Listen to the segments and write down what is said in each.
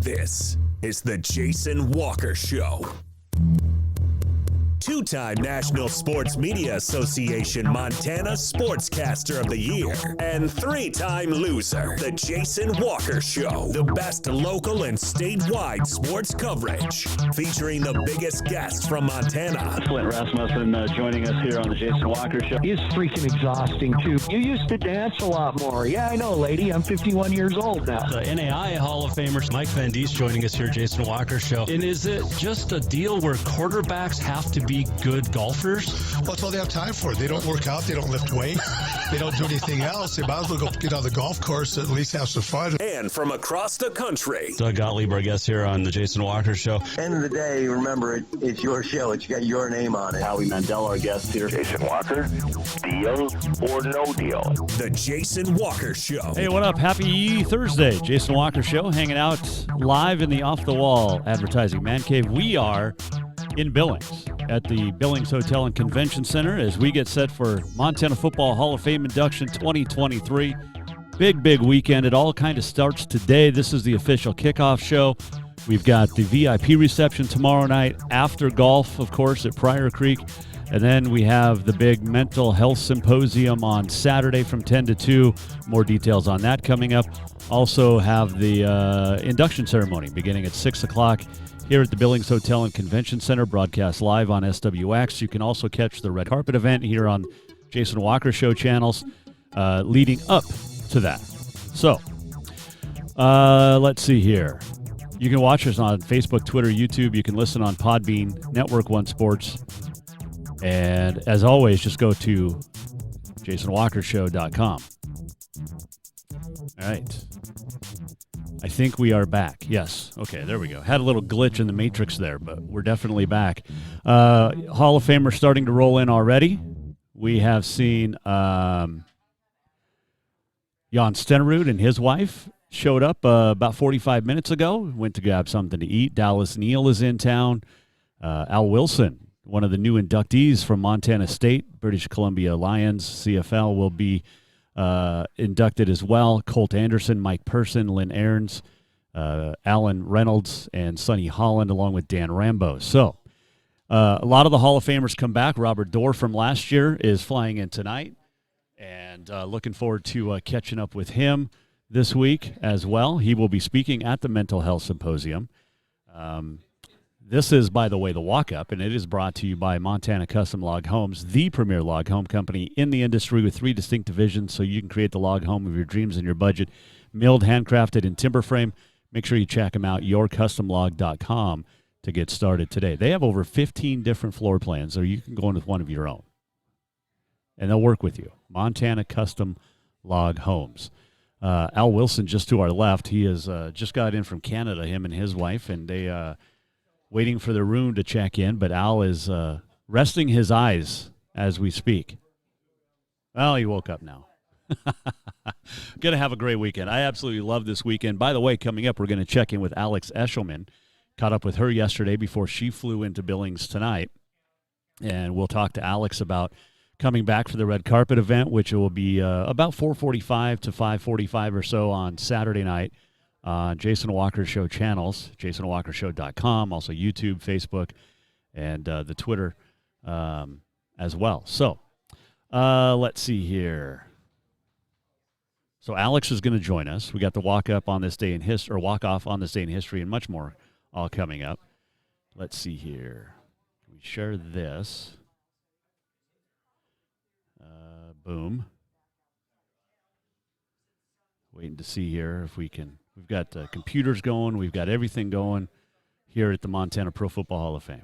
This is the Jason Walker Show. Two-time National Sports Media Association Montana Sportscaster of the Year and three-time loser, the Jason Walker Show. The best local and statewide sports coverage, featuring the biggest guests from Montana. Flint Rasmussen joining us here on the Jason Walker Show. It's freaking exhausting, too. You used to dance a lot more. Yeah, I know, lady. I'm 51 years old now. The NAI Hall of Famer Mike Van Diest joining us here, Jason Walker Show. And is it just a deal where quarterbacks have to be good golfers? Well, that's all they have time for. They don't work out. They don't lift weight. They don't do anything else. They might as well go get on the golf course, at least have some fun. And from across the country, Doug Gottlieb, our guest here on the Jason Walker Show. End of the day, remember, it's your show. It's got your name on it. Howie Mandel, our guest here. Jason Walker, deal or no deal? the Jason Walker Show. Hey, what up? Happy Thursday. Jason Walker Show, hanging out live in the Off the Wall Advertising Man Cave. We are in Billings at the Billings Hotel and Convention Center as we get set for Montana Football Hall of Fame induction 2023. Big weekend. It all kind of starts today. This is the official kickoff show. We've got the VIP reception tomorrow night after golf, of course, at Pryor Creek. And then we have the big mental health symposium on Saturday from 10 to 2. More details on that coming up. Also have the induction ceremony beginning at 6 o'clock here at the Billings Hotel and Convention Center, broadcast live on SWX. You can also catch the red carpet event here on Jason Walker Show channels leading up to that. So, let's see here. You can watch us on Facebook, Twitter, YouTube. You can listen on Podbean, Network One Sports. And as always, just go to jasonwalkershow.com. All right. I think we are back. Yes. Okay, there we go. Had a little glitch in the matrix there, but we're definitely back. Hall of Famers starting to roll in already. We have seen Jan Stenerud and his wife showed up about 45 minutes ago. Went to grab something to eat. Dallas Neal is in town. Al Wilson, one of the new inductees from Montana State, British Columbia Lions, CFL, will be inducted as well. Colt Anderson, Mike Person, Lynn Ahrens, Alan Reynolds, and Sonny Holland, along with Dan Rambo. So a lot of the Hall of Famers come back. Robert Dorr from last year is flying in tonight, and looking forward to catching up with him this week as well. He will be speaking at the Mental Health Symposium. This is, by the way, the walk-up, and it is brought to you by Montana Custom Log Homes, the premier log home company in the industry with 3 distinct divisions, so you can create the log home of your dreams and your budget. Milled, handcrafted, in timber frame. Make sure you check them out, yourcustomlog.com, to get started today. They have over 15 different floor plans, so you can go in with one of your own, and they'll work with you. Montana Custom Log Homes. Al Wilson, just to our left, he has just got in from Canada, him and his wife, and they waiting for the room to check in, but Al is resting his eyes as we speak. Well, he woke up now. Going to have a great weekend. I absolutely love this weekend. By the way, coming up, we're going to check in with Alex Eschleman. Caught up with her yesterday before she flew into Billings tonight, and we'll talk to Alex about coming back for the red carpet event, which will be about 4:45 to 5:45 or so on Saturday night. Jason Walker Show channels, jasonwalkershow.com, also YouTube, Facebook, and the Twitter as well. So let's see here. So Alex is going to join us. We got the walk-up on this day in history, or walk-off on this day in history, and much more all coming up. Let's see here. Can we share this? Boom. Waiting to see here if we can. We've got computers going. We've got everything going here at the Montana Pro Football Hall of Fame.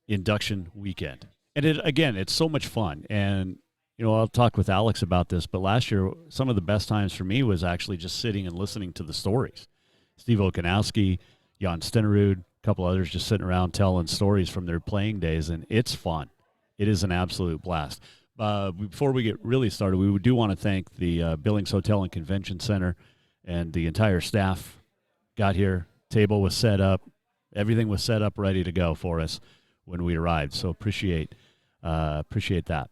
Induction weekend. And it's so much fun. And, I'll talk with Alex about this, but last year, some of the best times for me was actually just sitting and listening to the stories. Steve Okanowski, Jan Stenerud, a couple others just sitting around telling stories from their playing days, and it's fun. It is an absolute blast. Before we get really started, we do want to thank the Billings Hotel and Convention Center and the entire staff. Got here, table was set up, everything was set up ready to go for us when we arrived. So appreciate that.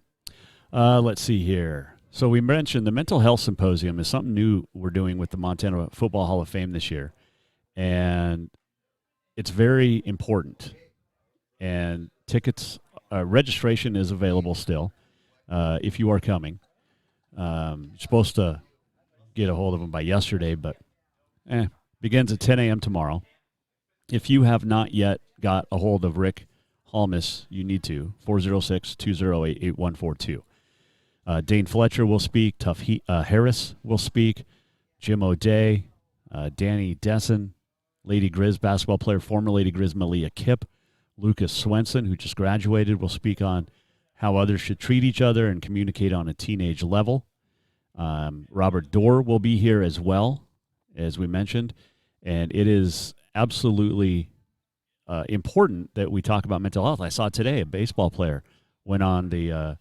Let's see here. So we mentioned the Mental Health Symposium is something new we're doing with the Montana Football Hall of Fame this year. and it's very important. And tickets, registration is available still if you are coming. You're supposed to get a hold of them by yesterday, but begins at 10 a.m. tomorrow. If you have not yet got a hold of Rick Halmis, you need to, 406-208-8142. Dane Fletcher will speak. Tuff Harris will speak. Jim O'Day, Danny Dessen, Lady Grizz basketball player, former Lady Grizz Malia Kipp. Lucas Swenson, who just graduated, will speak on how others should treat each other and communicate on a teenage level. Robert Dorr will be here as well, as we mentioned. And it is absolutely important that we talk about mental health. I saw today a baseball player went on the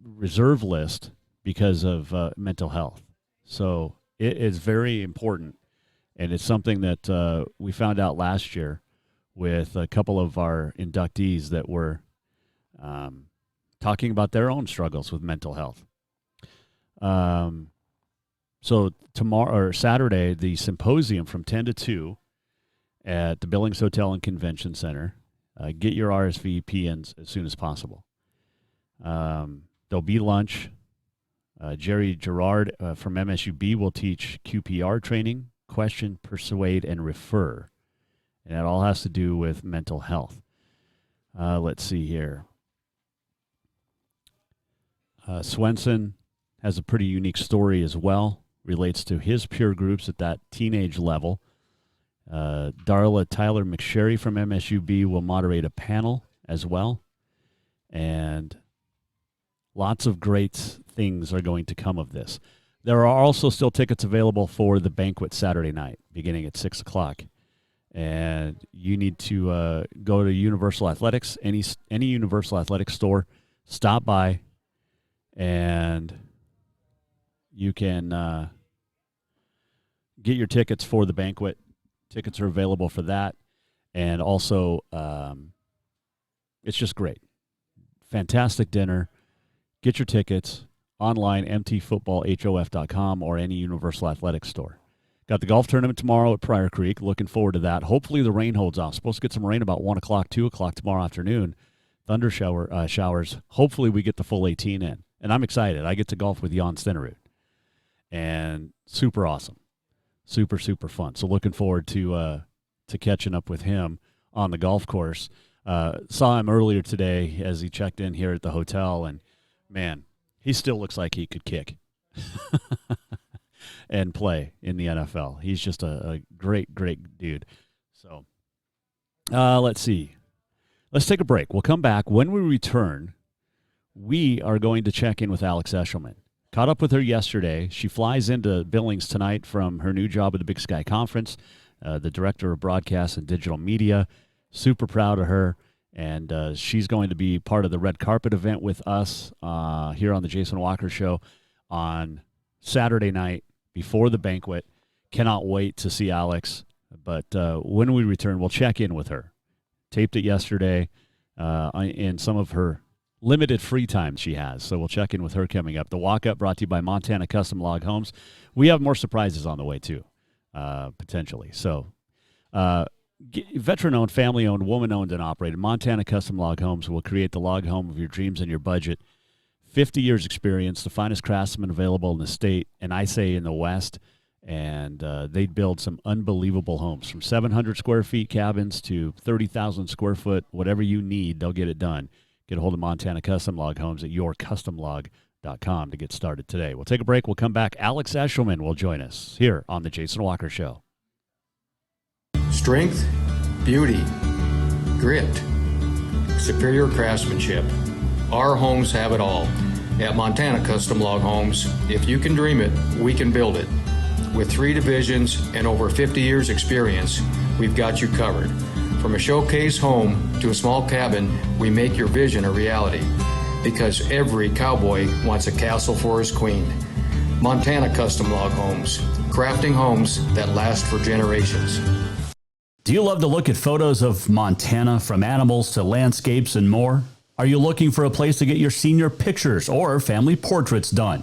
reserve list because of mental health. So it is very important, and it's something that we found out last year with a couple of our inductees that were talking about their own struggles with mental health. So tomorrow or Saturday, the symposium from 10 to 2 at the Billings Hotel and Convention Center. Get your RSVP in as soon as possible. There'll be lunch. Jerry Gerard from MSUB will teach QPR training, question, persuade, and refer. And that all has to do with mental health. Let's see here. Swenson has a pretty unique story as well. Relates to his peer groups at that teenage level. Darla Tyler McSherry from MSUB will moderate a panel as well. And lots of great things are going to come of this. There are also still tickets available for the banquet Saturday night, beginning at 6 o'clock. And you need to go to Universal Athletics, any Universal Athletics store, stop by, and you can get your tickets for the banquet. Tickets are available for that. And also, it's just great. Fantastic dinner. Get your tickets online, mtfootballhof.com, or any Universal Athletics store. Got the golf tournament tomorrow at Pryor Creek. Looking forward to that. Hopefully the rain holds off. Supposed to get some rain about 1 o'clock, 2 o'clock tomorrow afternoon. Thunder showers. Hopefully we get the full 18 in. And I'm excited. I get to golf with Jan Stenerud. And super awesome. Super, super fun. So looking forward to catching up with him on the golf course. Saw him earlier today as he checked in here at the hotel. And, man, he still looks like he could kick. And play in the NFL. He's just a great, great dude. So let's see. Let's take a break. We'll come back. When we return, we are going to check in with Alex Eschleman. Caught up with her yesterday. She flies into Billings tonight from her new job at the Big Sky Conference, the director of broadcast and digital media. Super proud of her. And she's going to be part of the red carpet event with us here on the Jason Walker Show on Saturday night before the banquet. Cannot wait to see Alex. But when we return, we'll check in with her. Taped it yesterday in some of her limited free time she has. So we'll check in with her coming up. The walk-up brought to you by Montana Custom Log Homes. We have more surprises on the way, too, potentially. So veteran-owned, family-owned, woman-owned, and operated, Montana Custom Log Homes will create the log home of your dreams and your budget. 50 years experience, the finest craftsmen available in the state, and I say in the West. And they build some unbelievable homes, from 700 square feet cabins to 30,000 square foot, whatever you need, they'll get it done. Get a hold of Montana Custom Log Homes at yourcustomlog.com to get started today. We'll take a break. We'll come back. Alex Eschleman will join us here on the Jason Walker Show. Strength, beauty, grit, superior craftsmanship. Our homes have it all. At Montana Custom Log Homes, if you can dream it, we can build it. With 3 divisions and over 50 years experience, we've got you covered. From a showcase home to a small cabin, we make your vision a reality. Because every cowboy wants a castle for his queen. Montana Custom Log Homes, crafting homes that last for generations. Do you love to look at photos of Montana, from animals to landscapes and more? Are you looking for a place to get your senior pictures or family portraits done?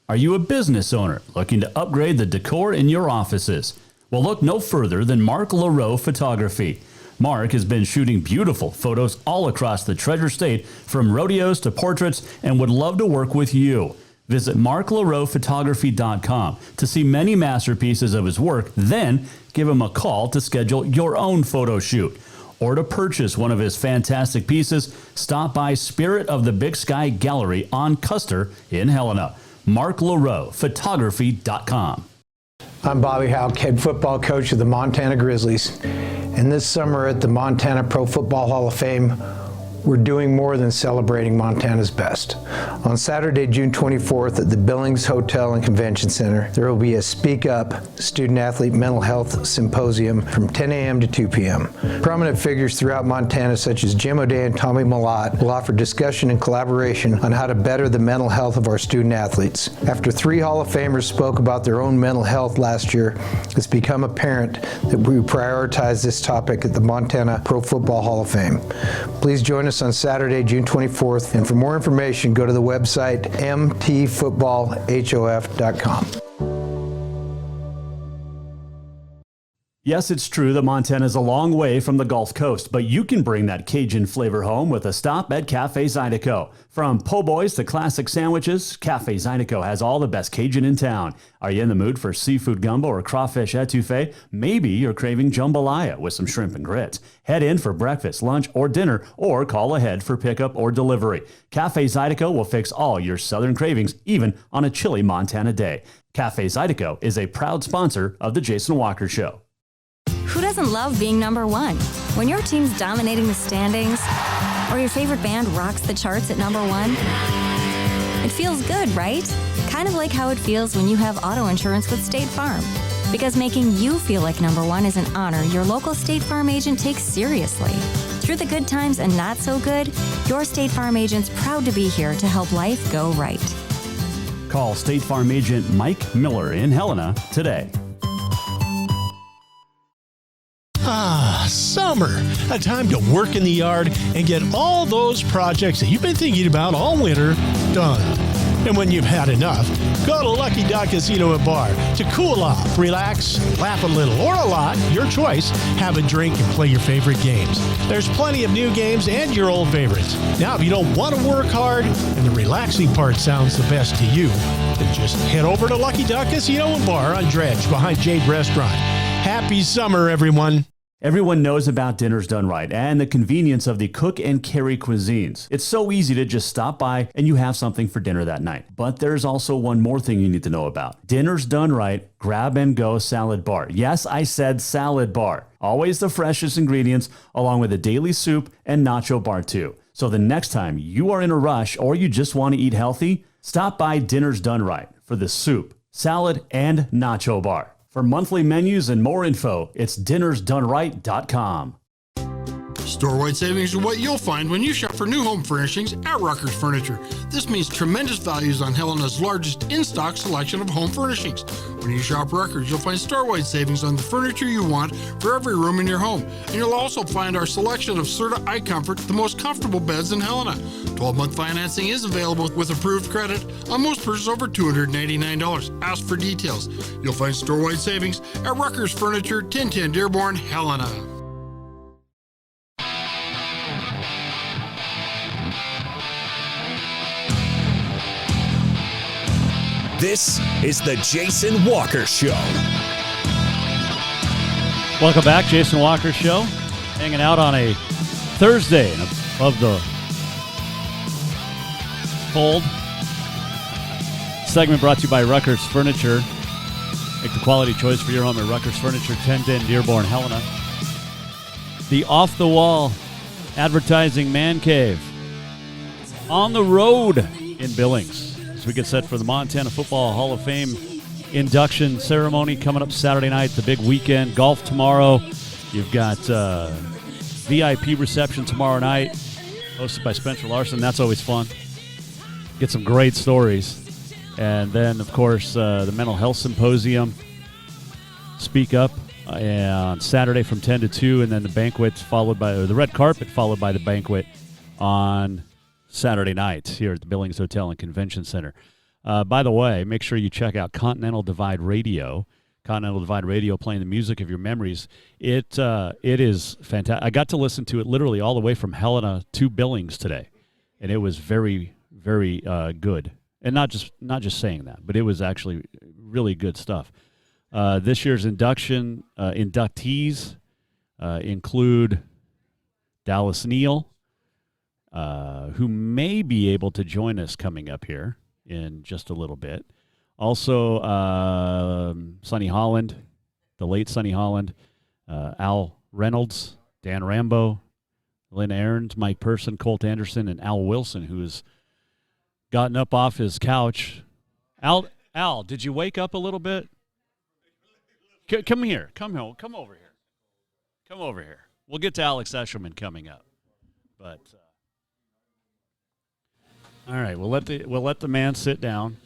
Are you a business owner looking to upgrade the decor in your offices? Well, look no further than Mark LaRoe Photography. Mark has been shooting beautiful photos all across the Treasure State, from rodeos to portraits, and would love to work with you. Visit marklaroephotography.com to see many masterpieces of his work, then give him a call to schedule your own photo shoot. Or to purchase one of his fantastic pieces, stop by Spirit of the Big Sky Gallery on Custer in Helena. marklaroephotography.com. I'm Bobby Houck, head football coach of the Montana Grizzlies. And this summer at the Montana Pro Football Hall of Fame, we're doing more than celebrating Montana's best. On Saturday, June 24th at the Billings Hotel and Convention Center, there will be a Speak Up Student-Athlete Mental Health Symposium from 10 a.m. to 2 p.m. Prominent figures throughout Montana, such as Jim O'Day and Tommy Malott, will offer discussion and collaboration on how to better the mental health of our student-athletes. After 3 Hall of Famers spoke about their own mental health last year, it's become apparent that we prioritize this topic at the Montana Pro Football Hall of Fame. Please join us on Saturday, June 24th, and for more information, go to the website mtfootballhof.com. Yes, it's true that Montana is a long way from the Gulf Coast, but you can bring that Cajun flavor home with a stop at Cafe Zydeco. From po' boys to classic sandwiches, Cafe Zydeco has all the best Cajun in town. Are you in the mood for seafood gumbo or crawfish etouffee? Maybe you're craving jambalaya with some shrimp and grits. Head in for breakfast, lunch, or dinner, or call ahead for pickup or delivery. Cafe Zydeco will fix all your southern cravings, even on a chilly Montana day. Cafe Zydeco is a proud sponsor of The Jason Walker Show. Who doesn't love being number one? When your team's dominating the standings, or your favorite band rocks the charts at number one, it feels good, right? Kind of like how it feels when you have auto insurance with State Farm. Because making you feel like number one is an honor your local State Farm agent takes seriously. Through the good times and not so good, your State Farm agent's proud to be here to help life go right. Call State Farm agent Mike Miller in Helena today. Ah, summer. A time to work in the yard and get all those projects that you've been thinking about all winter done. And when you've had enough, go to Lucky Duck Casino and Bar to cool off, relax, laugh a little, or a lot, your choice. Have a drink and play your favorite games. There's plenty of new games and your old favorites. Now, if you don't want to work hard and the relaxing part sounds the best to you, then just head over to Lucky Duck Casino and Bar on Dredge behind Jade Restaurant. Happy summer, everyone. Everyone knows about Dinners Done Right and the convenience of the cook and carry cuisines. It's so easy to just stop by and you have something for dinner that night. But there's also one more thing you need to know about. Dinners Done Right Grab and Go Salad Bar. Yes, I said salad bar. Always the freshest ingredients, along with a daily soup and nacho bar too. So the next time you are in a rush or you just want to eat healthy, stop by Dinners Done Right for the soup, salad, and nacho bar. For monthly menus and more info, it's dinnersdoneright.com. Store-wide savings are what you'll find when you shop for new home furnishings at Rucker's Furniture. This means tremendous values on Helena's largest in-stock selection of home furnishings. When you shop Rucker's, you'll find store-wide savings on the furniture you want for every room in your home. And you'll also find our selection of Serta iComfort, the most comfortable beds in Helena. 12-month financing is available with approved credit on most purchases over $299. Ask for details. You'll find store-wide savings at Rucker's Furniture, 1010 Dearborn, Helena. This is the Jason Walker Show. Welcome back, Jason Walker Show. Hanging out on a Thursday above the cold. Segment brought to you by Rucker's Furniture. Make the quality choice for your home at Rucker's Furniture, 1010 Dearborn, Helena. The off-the-wall advertising man cave on the road in Billings. As we get set for the Montana Football Hall of Fame induction ceremony coming up Saturday night, the big weekend. Golf tomorrow. You've got VIP reception tomorrow night, hosted by Spencer Larson. That's always fun. Get some great stories. And then, of course, the Mental Health Symposium. Speak Up on Saturday from 10 to 2, and then the banquet followed by the red carpet, followed by the banquet on Saturday night here at the Billings Hotel and Convention Center. By the way, make sure you check out Continental Divide Radio. Continental Divide Radio, playing the music of your memories. It is fantastic. I got to listen to it literally all the way from Helena to Billings today, and it was very, very good. And not just saying that, but it was actually really good stuff. This year's inductees include Dallas Neal, who may be able to join us coming up here in just a little bit. Also, Sonny Holland, the late Sonny Holland, Al Reynolds, Dan Rambo, Lynn Ahrens, Mike Person, Colt Anderson, and Al Wilson, who has gotten up off his couch. Al, did you wake up a little bit? Come here. Come over here. Come over here. We'll get to Alex Eschleman coming up. But all right, we'll let the man sit down.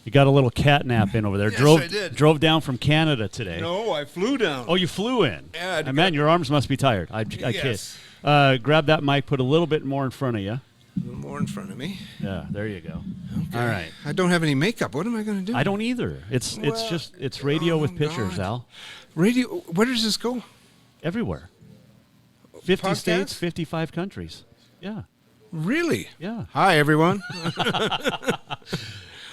You got a little cat nap in over there. Yes, I did. Drove down from Canada today. No, I flew down. Oh, you flew in. Yeah. Man, your arms must be tired. I Yes. kid. Grab that mic. Put a little bit more in front of you. A little more in front of me. Yeah, there you go. Okay. All right. I don't have any makeup. What am I going to do? I don't either. It's radio with pictures, God. Al. Radio. Where does this go? Everywhere. 50 Podcast? states, 55 countries. Yeah. Really? Yeah. Hi, everyone.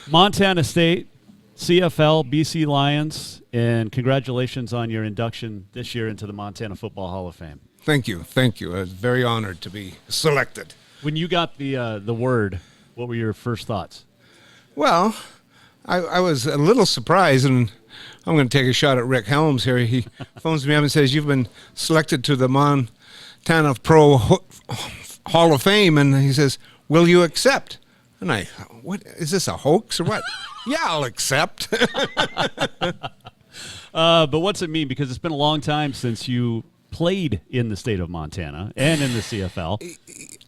Montana State, CFL, BC Lions, and congratulations on your induction this year into the Montana Football Hall of Fame. Thank you. I was very honored to be selected. When you got the word, what were your first thoughts? Well, I was a little surprised, and I'm going to take a shot at Rick Helms here. He phones me up and says, "You've been selected to the Montana Pro Hall of Fame," and he says, "Will you accept?" And what is this, a hoax or what? Yeah, I'll accept. But what's it mean? Because it's been a long time since you played in the state of Montana and in the CFL.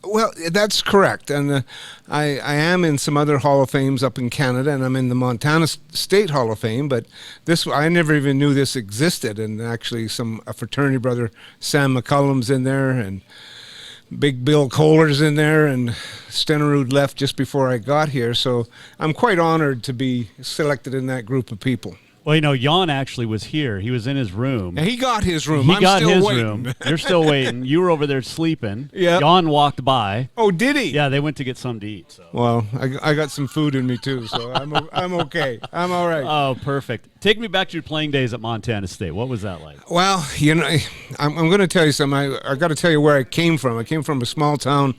Well, that's correct. And I am in some other Hall of Fames up in Canada, and I'm in the Montana State Hall of Fame, but I never even knew this existed. And actually a fraternity brother, Sam McCullum's in there, and Big Bill Kohler's in there, and Stenerud left just before I got here. So I'm quite honored to be selected in that group of people. Well, Jan actually was here. He was in his room. He got his room. He I'm got still his waiting. room. You're still waiting. You were over there sleeping. Yeah. Jan walked by. Oh, did he? Yeah, they went to get something to eat. So. Well, I got some food in me too, so I'm okay. I'm all right. Oh, perfect. Take me back to your playing days at Montana State. What was that like? Well, I'm going to tell you something. I got to tell you where I came from. I came from a small town,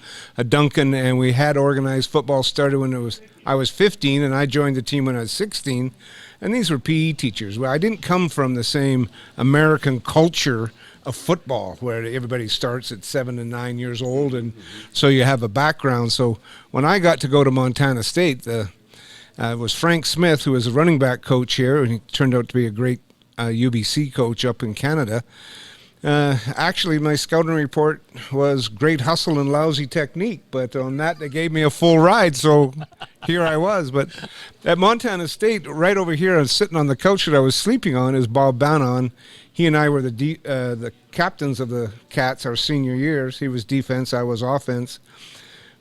Duncan, and we had organized football. Started when I was 15, and I joined the team when I was 16. And these were PE teachers. Well, I didn't come from the same American culture of football where everybody starts at 7 and 9 years old, and so you have a background. So when I got to go to Montana State, it was Frank Smith, who was a running back coach here, and he turned out to be a great UBC coach up in Canada. Actually, my scouting report was great hustle and lousy technique, but on that they gave me a full ride, so here I was. But at Montana State, right over here, I was sitting on the couch that I was sleeping on, is Bob Bannon. He and I were the captains of the Cats our senior years. He was defense, I was offense.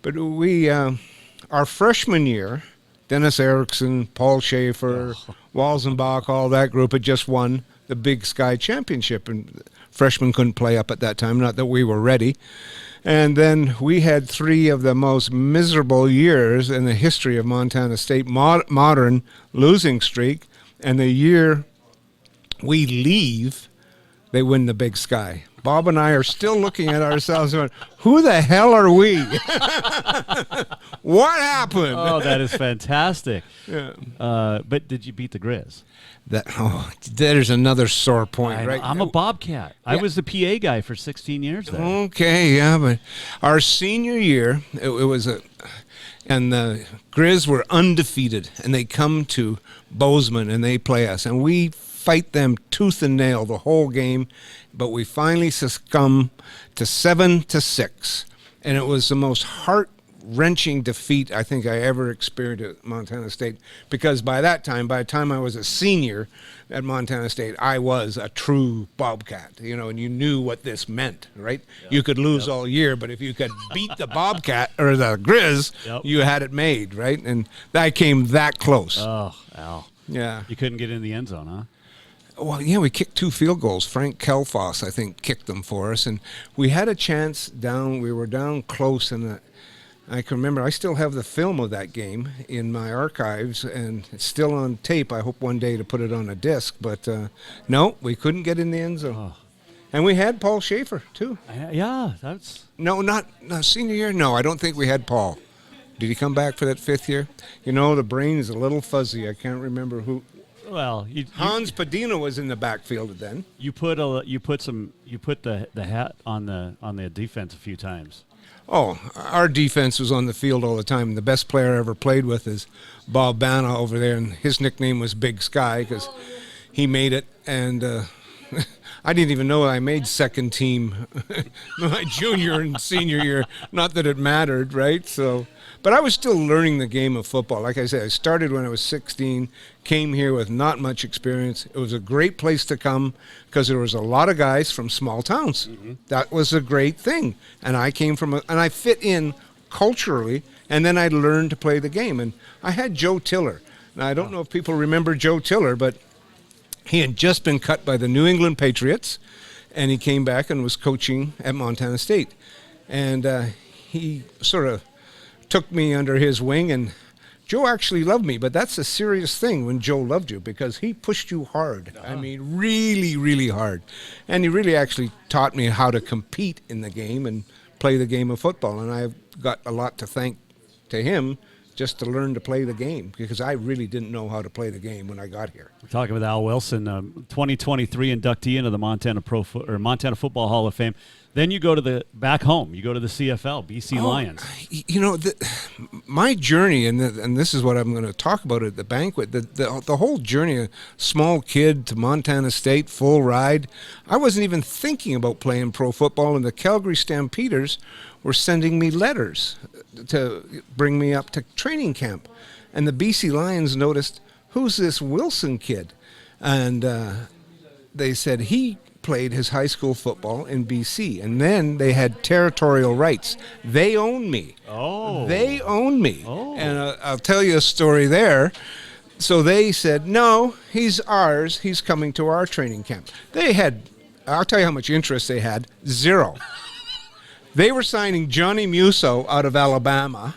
But we, our freshman year, Dennis Erickson, Paul Schaefer, Walzenbach, all that group had just won the Big Sky Championship, and freshmen couldn't play up at that time, not that we were ready. And then we had 3 of the most miserable years in the history of Montana State, modern losing streak. And the year we leave, they win the Big Sky. Bob and I are still looking at ourselves and going, who the hell are we? What happened? Oh, that is fantastic. Yeah. But did you beat the Grizz? There's another sore point, right? I'm a Bobcat. Yeah. I was the PA guy for 16 years there. Okay, yeah, but our senior year, it was and the Grizz were undefeated, and they come to Bozeman and they play us, and we fight them tooth and nail the whole game, but we finally succumb to 7-6, and it was the most heart-wrenching defeat I think I ever experienced at Montana State, because by the time I was a senior at Montana State, I was a true Bobcat, and you knew what this meant, right? Yep. You could lose all year, but if you could beat the Bobcat or the Grizz, you had it made, right? And I came that close. Oh, Al. Yeah. You couldn't get in the end zone, huh? Well, yeah, we kicked 2 field goals. Frank Kelfoss, I think, kicked them for us. And we had a chance down. We were down close. And I can remember, I still have the film of that game in my archives. And it's still on tape. I hope one day to put it on a disc. But no, we couldn't get in the end zone. Oh. And we had Paul Schaefer, too. Yeah, that's... No, not senior year. No, I don't think we had Paul. Did he come back for that 5th year? You know, the brain is a little fuzzy. I can't remember who... Well, Hans Padina was in the backfield then. You put the hat on the defense a few times. Oh, our defense was on the field all the time. The best player I ever played with is Bob Bana over there, and his nickname was Big Sky because he made it. And I didn't even know I made second team my junior and senior year. Not that it mattered, right? So. But I was still learning the game of football. Like I said, I started when I was 16, came here with not much experience. It was a great place to come because there was a lot of guys from small towns. Mm-hmm. That was a great thing. And I came from and I fit in culturally, and then I learned to play the game. And I had Joe Tiller. Now, I don't know if people remember Joe Tiller, but he had just been cut by the New England Patriots, and he came back and was coaching at Montana State. And he sort of took me under his wing, and Joe actually loved me, but that's a serious thing when Joe loved you because he pushed you hard. I mean, really, really hard. And he really actually taught me how to compete in the game and play the game of football, and I've got a lot to thank to him just to learn to play the game because I really didn't know how to play the game when I got here. We're talking with Al Wilson, 2023 inductee into the Montana Montana Football Hall of Fame. Then you go to back home. You go to the CFL, BC Lions. You know, my journey, and this is what I'm going to talk about at the banquet, the whole journey, a small kid to Montana State, full ride. I wasn't even thinking about playing pro football, and the Calgary Stampeders were sending me letters to bring me up to training camp. And the BC Lions noticed, who's this Wilson kid? And they said he played his high school football in BC, and then they had territorial rights. They own me. Oh. They own me. Oh. And I'll tell you a story there. So they said, no, he's ours. He's coming to our training camp. I'll tell you how much interest they had. 0. They were signing Johnny Musso out of Alabama,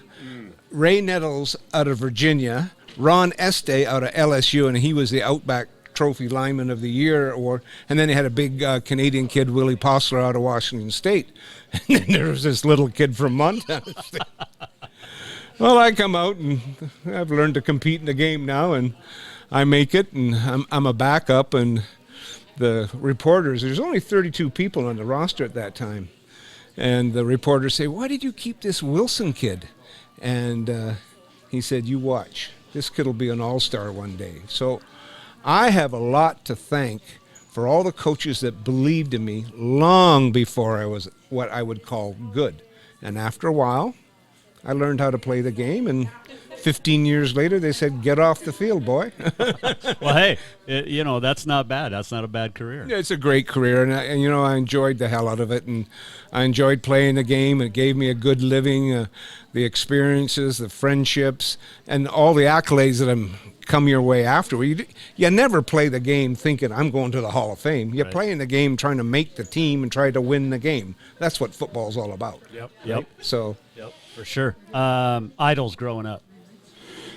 Ray Nettles out of Virginia, Ron Este out of LSU, and he was the Outback Trophy Lineman of the Year award, and then they had a big Canadian kid, Willie Postler, out of Washington State, and then there was this little kid from Montana State. Well, I come out, and I've learned to compete in the game now, and I make it, and I'm a backup, and the reporters, there's only 32 people on the roster at that time, and the reporters say, why did you keep this Wilson kid? And he said, you watch, this kid will be an all-star one day. So I have a lot to thank for all the coaches that believed in me long before I was what I would call good. And after a while, I learned how to play the game, and 15 years later, they said, get off the field, boy. Well, hey, that's not bad. That's not a bad career. Yeah, it's a great career, and I enjoyed the hell out of it, and I enjoyed playing the game. It gave me a good living, the experiences, the friendships, and all the accolades that come your way after. You never play the game thinking, I'm going to the Hall of Fame. You're playing the game trying to make the team and try to win the game. That's what football's all about. Yep. Right? So. Yep, for sure. Idols growing up.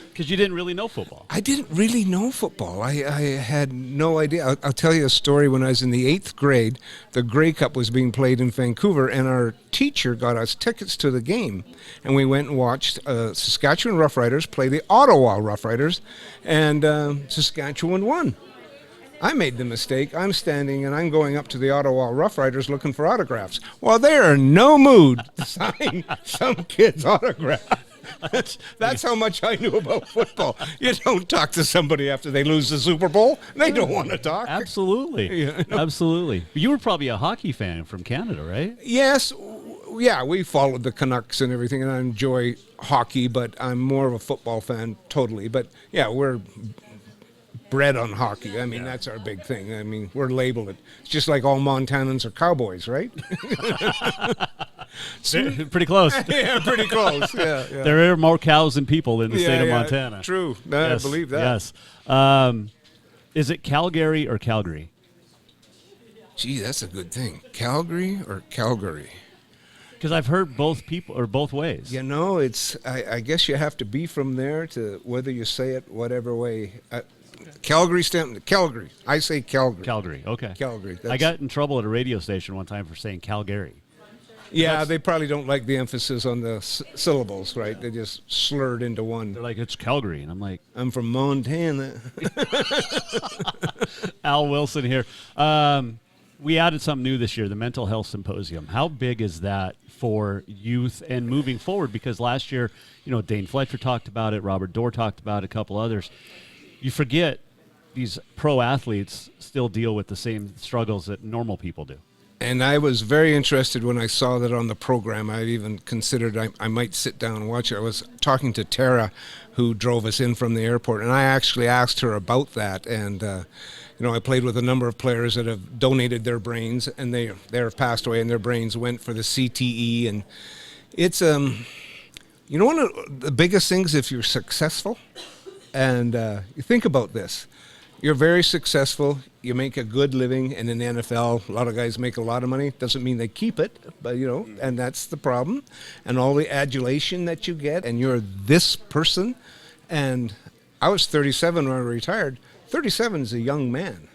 Because you didn't really know football. I didn't really know football. I had no idea. I'll tell you a story. When I was in the 8th grade, the Grey Cup was being played in Vancouver, and our teacher got us tickets to the game. And we went and watched Saskatchewan Roughriders play the Ottawa Roughriders, and Saskatchewan won. I made the mistake. I'm standing, and I'm going up to the Ottawa Roughriders looking for autographs. Well, they're in no mood to sign some kid's autograph. That's how much I knew about football. You don't talk to somebody after they lose the Super Bowl. They don't want to talk. Absolutely. Yeah. Absolutely. You were probably a hockey fan from Canada, right? Yes. Yeah, we followed the Canucks and everything, and I enjoy hockey, but I'm more of a football fan totally. But, yeah, we're bred on hockey. I mean, that's our big thing. I mean, we're labeled it. It's just like all Montanans are cowboys, right? Pretty close. Yeah, pretty close. Yeah. There are more cows than people in the state of Montana. True. I believe that. Yes. Is it Calgary or Calgary? Gee, that's a good thing. Calgary or Calgary? Because I've heard both ways. You know, it's. I guess you have to be from there to whether you say it whatever way. Calgary. I say Calgary. Calgary. Okay. Calgary. I got in trouble at a radio station one time for saying Calgary. Yeah, they probably don't like the emphasis on the syllables, right? They just slurred into one. They're like, it's Calgary. And I'm like, I'm from Montana. Al Wilson here. We added something new this year, the Mental Health Symposium. How big is that for youth and moving forward? Because last year, Dane Fletcher talked about it, Robert Dorr talked about it, a couple others. You forget these pro athletes still deal with the same struggles that normal people do. And I was very interested when I saw that on the program. I even considered I might sit down and watch it. I was talking to Tara, who drove us in from the airport, and I actually asked her about that. And I played with a number of players that have donated their brains, and they have passed away, and their brains went for the CTE. And it's one of the biggest things if you're successful, and you think about this. You're very successful, you make a good living, and in the NFL, a lot of guys make a lot of money. Doesn't mean they keep it, but and that's the problem. And all the adulation that you get, and you're this person. And I was 37 when I retired. 37 is a young man,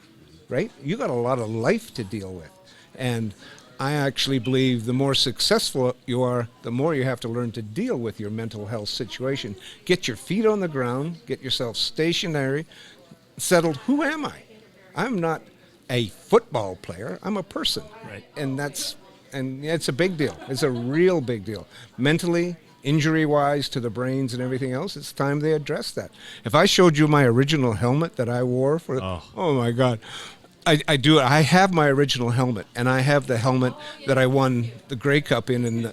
right? You got a lot of life to deal with. And I actually believe the more successful you are, the more you have to learn to deal with your mental health situation. Get your feet on the ground, get yourself stationary, settled. Who am I? I'm not a football player. I'm a person. Right. And it's a big deal. It's a real big deal. Mentally, injury-wise to the brains and everything else, it's time they address that. If I showed you my original helmet that I wore for, oh my God. I do. I have my original helmet, and I have the helmet that I won the Grey Cup in the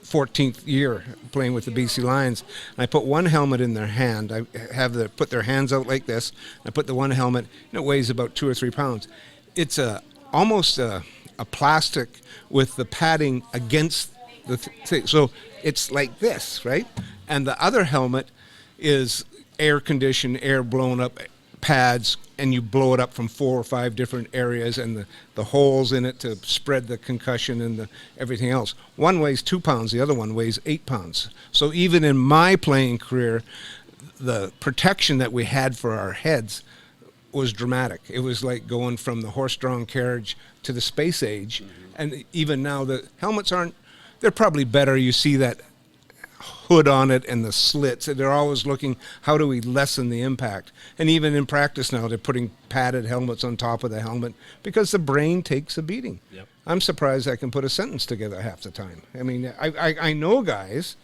14th year playing with the BC Lions. And I put one helmet in their hand. I have put their hands out like this. I put the one helmet, and it weighs about 2 or 3 pounds. It's almost a plastic with the padding against the thing. So it's like this, right? And the other helmet is air-conditioned, air blown up pads, and you blow it up from 4 or 5 different areas, and the holes in it to spread the concussion and everything else. One weighs 2 pounds, the other one weighs 8 pounds. So even in my playing career, the protection that we had for our heads was dramatic. It was like going from the horse-drawn carriage to the space age. And even now the helmets they're probably better. You see that hood on it and the slits, and they're always looking, how do we lessen the impact? And even in practice now, they're putting padded helmets on top of the helmet because the brain takes a beating. Yep. I'm surprised I can put a sentence together half the time. I mean, I know guys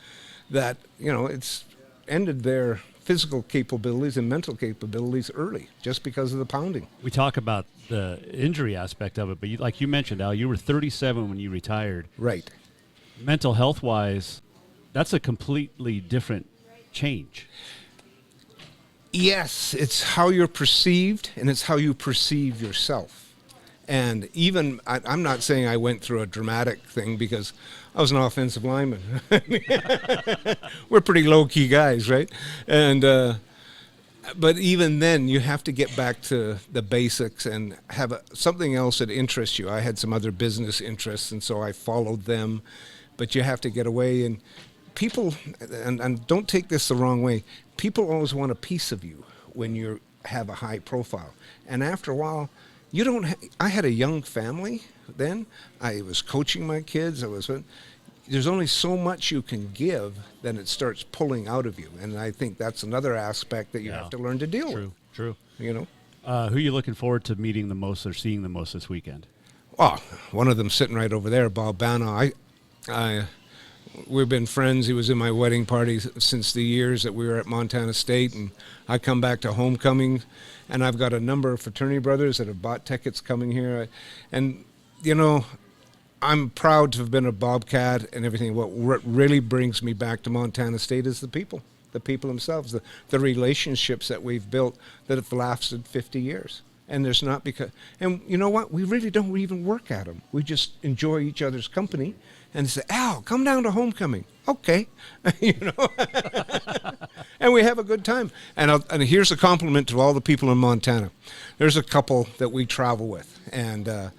that, it's ended their physical capabilities and mental capabilities early just because of the pounding. We talk about the injury aspect of it, but like you mentioned, Al, you were 37 when you retired. Right. Mental health-wise, that's a completely different change. Yes, it's how you're perceived, and it's how you perceive yourself. And even, I'm not saying I went through a dramatic thing because I was an offensive lineman. We're pretty low-key guys, right? And but even then, you have to get back to the basics and have something else that interests you. I had some other business interests, and so I followed them. But you have to get away, and people, and don't take this the wrong way, people always want a piece of you when you have a high profile. And after a while, I had a young family then. I was coaching my kids. There's only so much you can give, then it starts pulling out of you. And I think that's another aspect that you have to learn to deal with. True. Who are you looking forward to meeting the most or seeing the most this weekend? Oh, one of them sitting right over there, Bob Bano. We've been friends. He was in my wedding party since the years that we were at Montana State, and I come back to homecoming, and I've got a number of fraternity brothers that have bought tickets coming here. And, I'm proud to have been a Bobcat and everything. What really brings me back to Montana State is the people themselves, the relationships that we've built that have lasted 50 years. And there's not because, and you know what? We really don't even work at them. We just enjoy each other's company and say, Al, come down to homecoming. Okay. And we have a good time. And here's a compliment to all the people in Montana. There's a couple that we travel with, and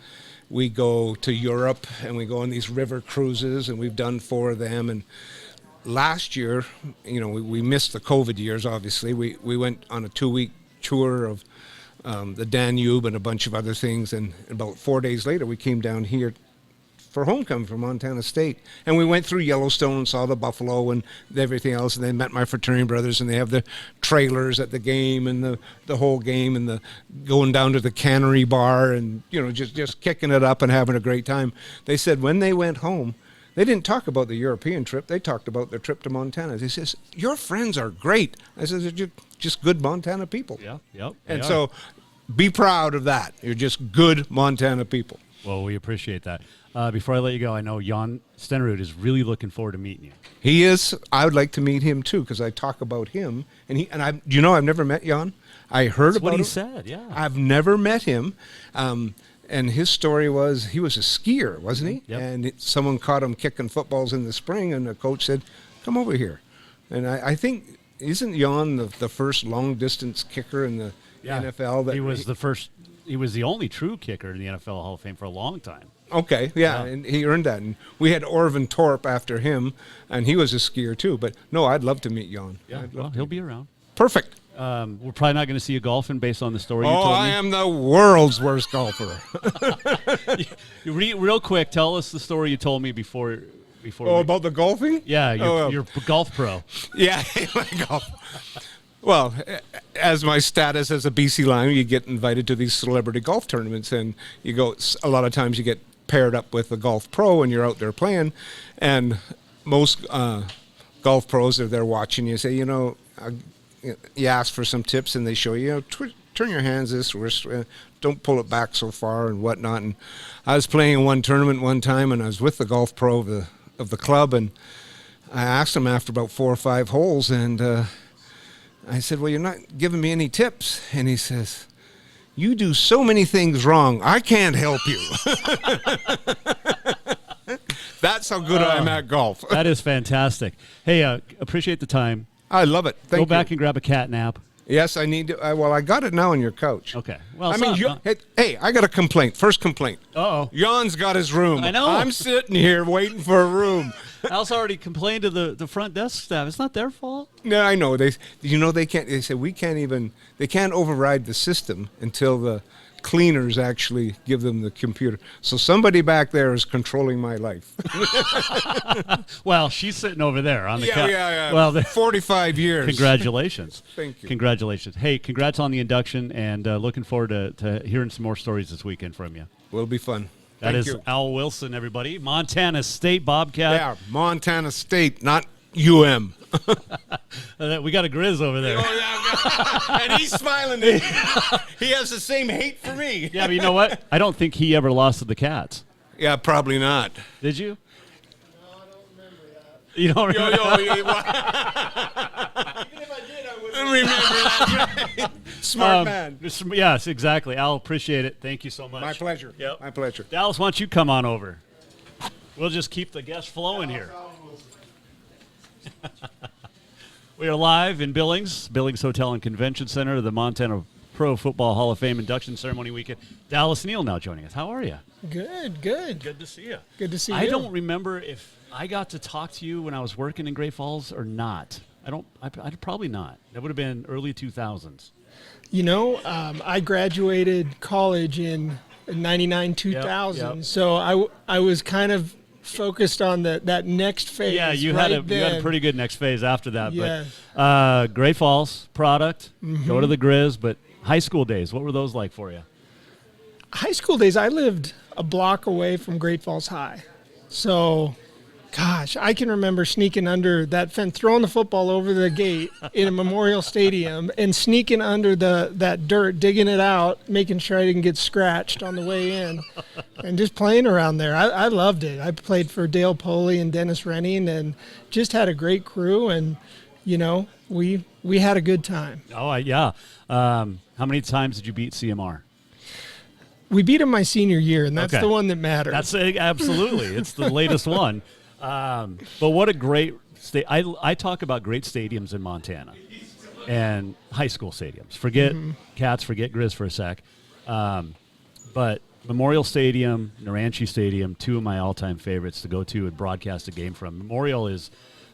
we go to Europe, and we go on these river cruises, and we've done 4 of them. And last year, we missed the COVID years, obviously. We went on a 2-week tour of the Danube and a bunch of other things, and about 4 days later we came down here for homecoming from Montana State, and we went through Yellowstone and saw the buffalo and everything else, and they met my fraternity brothers, and they have the trailers at the game and the whole game, and the going down to the cannery bar, and just kicking it up and having a great time. They said when they went home, they didn't talk about the European trip. They talked about their trip to Montana. They says, your friends are great. I said, they're just good Montana people. Yeah, yep. And so be proud of that. You're just good Montana people. Well, we appreciate that. Before I let you go, I know Jan Stenerud is really looking forward to meeting you. He is. I would like to meet him too, because I talk about him. And I've never met Jan. I heard That's about what he him. said, yeah. I've never met him. And his story was he was a skier, wasn't he? Yep. And someone caught him kicking footballs in the spring, and the coach said, come over here. And I think, isn't Jan the first long-distance kicker in the NFL? He was the only true kicker in the NFL Hall of Fame for a long time. Okay, yeah, and he earned that. And we had Orvin Torp after him, and he was a skier too. But no, I'd love to meet Jan. Yeah, well, he'll be around. Perfect. We're probably not going to see you golfing based on the story you told me. I am the world's worst golfer. Real quick, tell us the story you told me before. About the golfing? Yeah, you're golf pro. Yeah, golf. Well, as my status as a BC Lion, you get invited to these celebrity golf tournaments, and you go. A lot of times you get paired up with a golf pro, and you're out there playing. And most golf pros are there watching you. Say, you ask for some tips, and they show you, turn your hands this way, don't pull it back so far, and whatnot. And I was playing in one tournament one time, and I was with the golf pro of the club, and I asked him after about 4 or 5 holes, and I said, well, you're not giving me any tips. And he says, you do so many things wrong, I can't help you. That's how good I am at golf. That is fantastic. Hey, appreciate the time. I love it. Thank you. Go back and grab a cat nap. Yes, I need to. I got it now on your couch. Okay. Well, hey, I got a complaint. First complaint. Uh-oh. Jan's got his room. I know. I'm sitting here waiting for a room. Al's already complained to the front desk staff. It's not their fault. No, I know. They can't. They said they can't override the system until the cleaners actually give them the computer. So somebody back there is controlling my life. Well, she's sitting over there on the couch. Yeah. Well, 45 years. Congratulations. Thank you. Congratulations. Hey, congrats on the induction, and looking forward to hearing some more stories this weekend from you. Will be fun. That Thank is you. Al Wilson, everybody. Montana State Bobcat. Yeah, Montana State, not UM. We got a Grizz over there. And he's smiling. He has the same hate for me. Yeah, but you know what? I don't think he ever lost to the Cats. Yeah, probably not. Did you? No, I don't remember that. You don't remember? Even if I did, I wouldn't remember that. Smart man. Yes, exactly. Al, appreciate it. Thank you so much. My pleasure. Yep. My pleasure. Dallas, why don't you come on over? We'll just keep the guests flowing here. We are live in Billings Hotel and Convention Center, the Montana Pro Football Hall of Fame induction ceremony weekend. Dallas Neal now joining us. How are you? Good. Good to see you. Good to see you. I don't remember if I got to talk to you when I was working in Great Falls or not. I'd probably not. That would have been early 2000s. I graduated college in 99, 2000. Yep. So I was kind of focused on that next phase. Yeah, you had a pretty good next phase after that. Yeah. But Great Falls product, Mm-hmm. go to the Grizz. But high school days, what were those like for you? High school days, I lived a block away from Great Falls High. So, gosh, I can remember sneaking under that fence, throwing the football over the gate in a Memorial Stadium and sneaking under that dirt, digging it out, making sure I didn't get scratched on the way in, and just playing around there. I loved it. I played for Dale Poley and Dennis Renning and just had a great crew, and, we had a good time. Oh, yeah. How many times did you beat CMR? We beat them my senior year, and that's the one that matters. That's absolutely. It's the latest one. But what a great I talk about great stadiums in Montana and high school stadiums. Forget Cats, forget Grizz for a sec. But Memorial Stadium, Naranchi Stadium, two of my all-time favorites to go to and broadcast a game from. Memorial is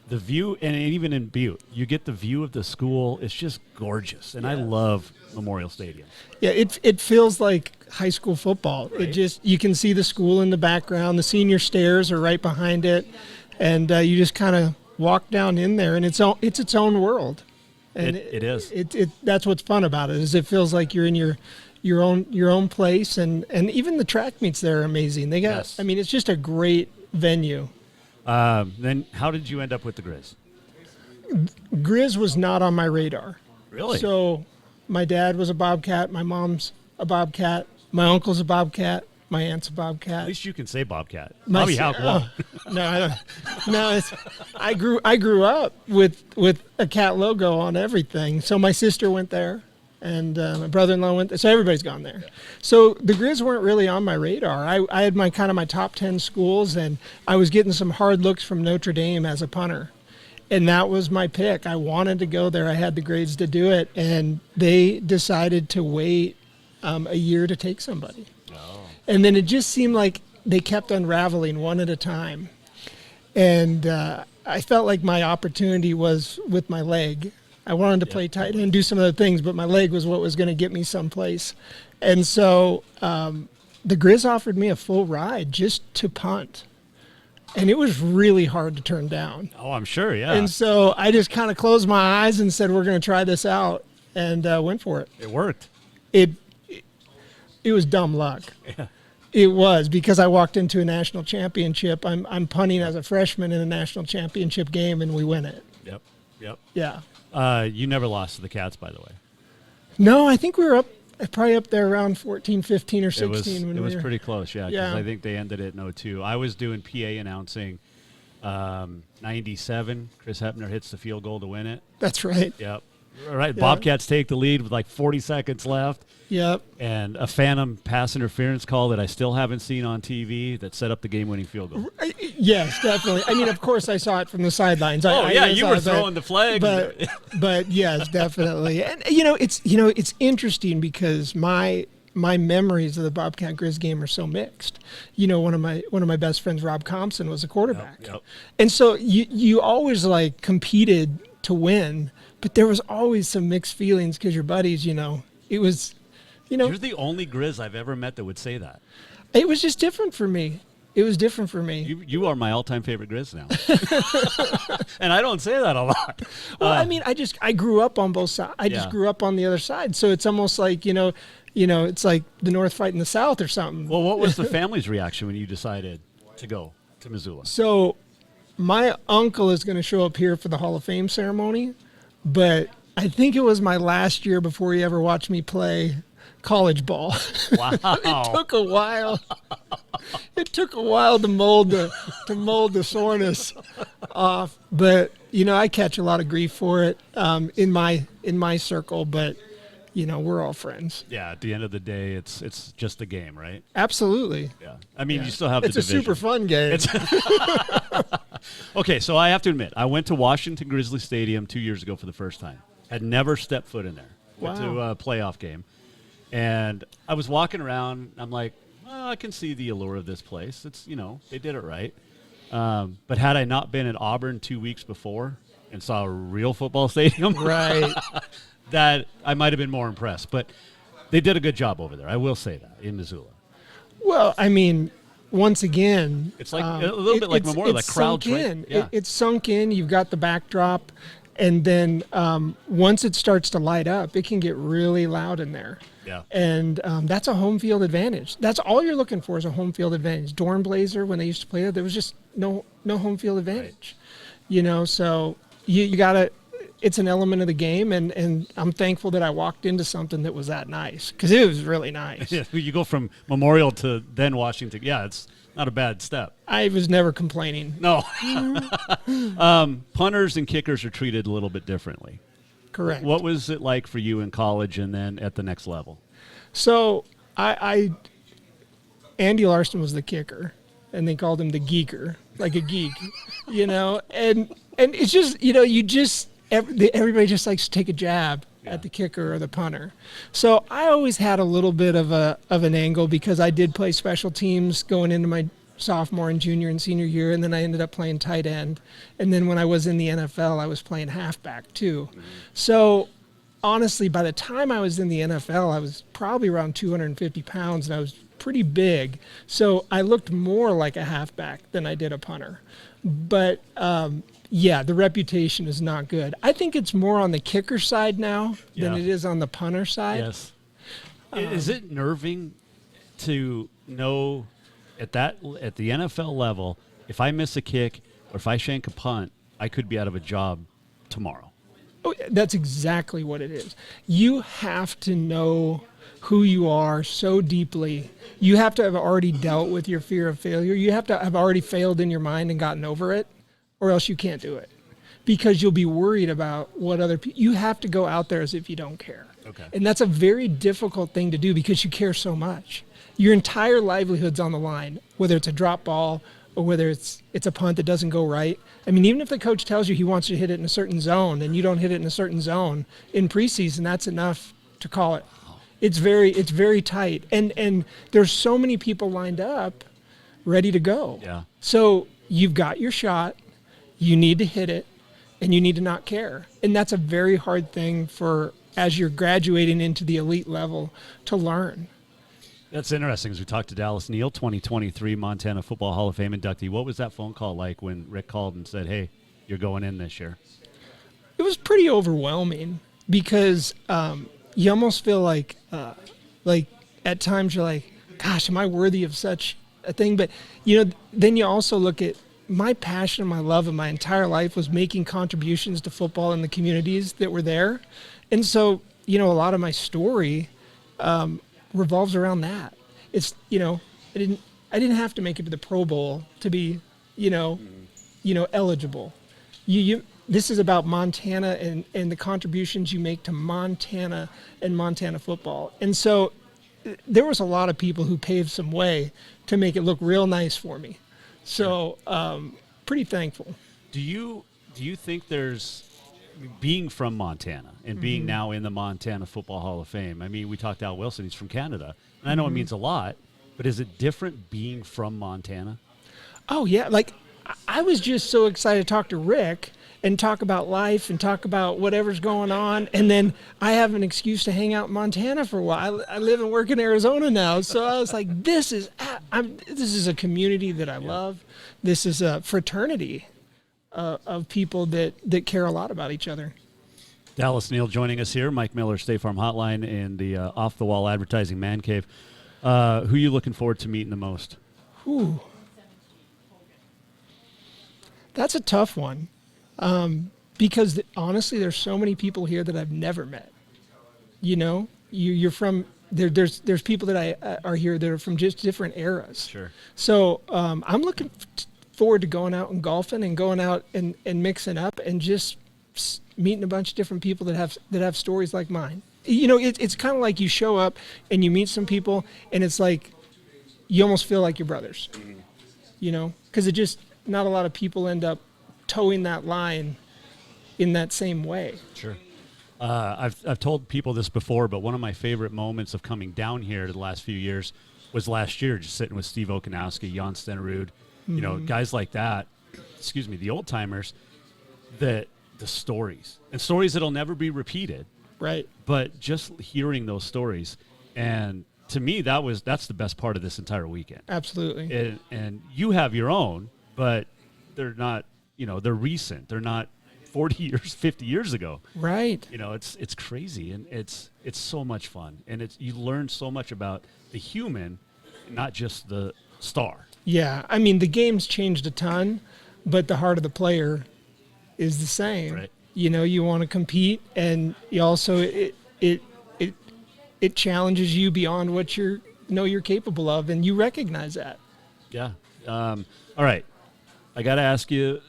the view, and even in Butte, you get the view of the school. It's just gorgeous, and I love Memorial Stadium. Yeah, it feels like high school football. Right. You can see the school in the background. The senior stairs are right behind it, and you just kind of walk down in there, and it's its own world. And it is. That's what's fun about it, is it feels like you're in your own place, and even the track meets there are amazing. They got, Yes. I mean, it's just a great venue. Then how did you end up with the Grizz? Grizz was not on my radar. Really? So my dad was a Bobcat, my mom's a Bobcat, my uncle's a Bobcat, my aunt's a Bobcat. At least you can say Bobcat. My Bobby Houck won. No, I don't. No, I grew up with a cat logo on everything. So my sister went there, and my brother-in-law went there. So everybody's gone there. So the Grizz weren't really on my radar. I had my top 10 schools, and I was getting some hard looks from Notre Dame as a punter. And that was my pick. I wanted to go there. I had the grades to do it, and they decided to wait a year to take somebody. And then it just seemed like they kept unraveling one at a time. And I felt like my opportunity was with my leg. I wanted to play tight end and do some other things, but my leg was what was going to get me someplace. And so the Grizz offered me a full ride just to punt. And it was really hard to turn down. Oh, I'm sure, yeah. And so I just kind of closed my eyes and said, we're going to try this out, and went for it. It worked. It was dumb luck. Yeah. It was, because I walked into a national championship. I'm punting as a freshman in a national championship game, and we win it. Yep. Yeah. You never lost to the Cats, by the way. No, I think we were probably up there around 14, 15, or 16. It was pretty close, yeah, because Yeah. I think they ended it in 02. I was doing PA announcing 97. Chris Hepner hits the field goal to win it. That's right. Yep. All right, Yeah. Bobcats take the lead with like 40 seconds left. Yep. And a phantom pass interference call that I still haven't seen on TV that set up the game-winning field goal. Yes, definitely. I mean, of course, I saw it from the sidelines. You were throwing the flag. But yes, definitely. And it's interesting because my memories of the Bobcat Grizz game are so mixed. One of my best friends, Rob Compson, was a quarterback. Yep. And so you always competed to win, but there was always some mixed feelings because your buddies, it was, You're the only Grizz I've ever met that would say that. It was just different for me. It was different for me. You are my all-time favorite Grizz now. And I don't say that a lot. Well, I mean, I grew up on both sides. I just grew up on the other side. So it's almost like, it's like the North fighting the South or something. Well, what was the family's reaction when you decided to go to Missoula? So my uncle is going to show up here for the Hall of Fame ceremony, but I think it was my last year before he ever watched me play college ball. Wow. It took a while. It took a while to mold the soreness off, but I catch a lot of grief for it in my circle, but we're all friends. Yeah, at the end of the day, it's just a game, right? Absolutely. Yeah. I mean, you still have the division. It's a super fun game. Okay, so I have to admit, I went to Washington Grizzly Stadium 2 years ago for the first time. Had never stepped foot in there. Went to a playoff game. And I was walking around, I'm like, well, I can see the allure of this place. It's, they did it right. But had I not been at Auburn 2 weeks before and saw a real football stadium, right, that I might have been more impressed. But they did a good job over there. I will say that, in Missoula. Well, I mean, once again, it's like a little bit like Memorial, like crowd train. Yeah. It's sunk in. You've got the backdrop. And then once it starts to light up, it can get really loud in there. Yeah. And that's a home field advantage. That's all you're looking for is a home field advantage. Dornblazer, when they used to play there was just no home field advantage. Right. So you got to – it's an element of the game, and I'm thankful that I walked into something that was that nice because it was really nice. Yeah, you go from Memorial to then Washington. Yeah, it's not a bad step. I was never complaining. No. Punters and kickers are treated a little bit differently. Correct. What was it like for you in college and then at the next level? So I Andy Larson was the kicker, and they called him the geeker, like a geek, and it's just, everybody just likes to take a jab at the kicker or the punter. So I always had a little bit of an angle because I did play special teams going into my sophomore and junior and senior year, and then I ended up playing tight end. And then when I was in the NFL, I was playing halfback too. So honestly, by the time I was in the NFL, I was probably around 250 pounds, and I was pretty big. So I looked more like a halfback than I did a punter. But the reputation is not good. I think it's more on the kicker side now than it is on the punter side. Yes. Is it nerving to know at the NFL level, if I miss a kick or if I shank a punt, I could be out of a job tomorrow? Oh, that's exactly what it is. You have to know who you are so deeply. You have to have already dealt with your fear of failure. You have to have already failed in your mind and gotten over it, or else you can't do it, because you'll be worried about what other people. You have to go out there as if you don't care. Okay. And that's a very difficult thing to do because you care so much. Your entire livelihood's on the line, whether it's a drop ball or whether it's a punt that doesn't go right. I mean, even if the coach tells you he wants you to hit it in a certain zone and you don't hit it in a certain zone in preseason, that's enough to call it. It's very tight. And there's so many people lined up ready to go. Yeah. So you've got your shot, you need to hit it, and you need to not care. And that's a very hard thing for, as you're graduating into the elite level, to learn. That's interesting. As we talked to Dallas Neal, 2023 Montana Football Hall of Fame inductee. What was that phone call like when Rick called and said, hey, you're going in this year? It was pretty overwhelming because you almost feel like at times you're like, gosh, am I worthy of such a thing? But, then you also look at my passion and my love of my entire life was making contributions to football in the communities that were there. And so, a lot of my story revolves around that. It's, I didn't have to make it to the Pro Bowl to be, eligible. This is about Montana and the contributions you make to Montana and Montana football. And so there was a lot of people who paved some way to make it look real nice for me. So pretty thankful. Do you think there's, being from Montana and being now in the Montana Football Hall of Fame, I mean, we talked to Al Wilson, he's from Canada, and I know it means a lot, but is it different being from Montana? Oh, yeah. Like, I was just so excited to talk to Rick and talk about life and talk about whatever's going on, and then I have an excuse to hang out in Montana for a while. I live and work in Arizona now, so I was like, this is a community that I love. This is a fraternity of people that care a lot about each other. Dallas Neal joining us here, Mike Miller, State Farm Hotline, and the Off the Wall Advertising Man Cave. Who are you looking forward to meeting the most? Ooh. That's a tough one, because honestly, there's so many people here that I've never met. You're from there. There's people that I are here that are from just different eras. Sure. So I'm looking forward to going out and golfing and going out and mixing up and just meeting a bunch of different people that have stories like mine. It's kind of like you show up and you meet some people and it's like you almost feel like you're brothers. Because it just, not a lot of people end up towing that line in that same way. Sure. I've told people this before, but one of my favorite moments of coming down here the last few years was last year, just sitting with Steve Okanowski, Jan Stenerud, guys like that, the old timers, the stories and stories that'll never be repeated. Right. But just hearing those stories, and to me, that's the best part of this entire weekend. Absolutely. And you have your own, but they're not, they're recent. They're not 40 years, 50 years ago. Right. It's crazy, and it's so much fun, and you learn so much about the human, not just the star. Yeah, I mean, the game's changed a ton, but the heart of the player is the same. Right. You want to compete, and you also it challenges you beyond what you're capable of, and you recognize that. Yeah. All right. I got to ask you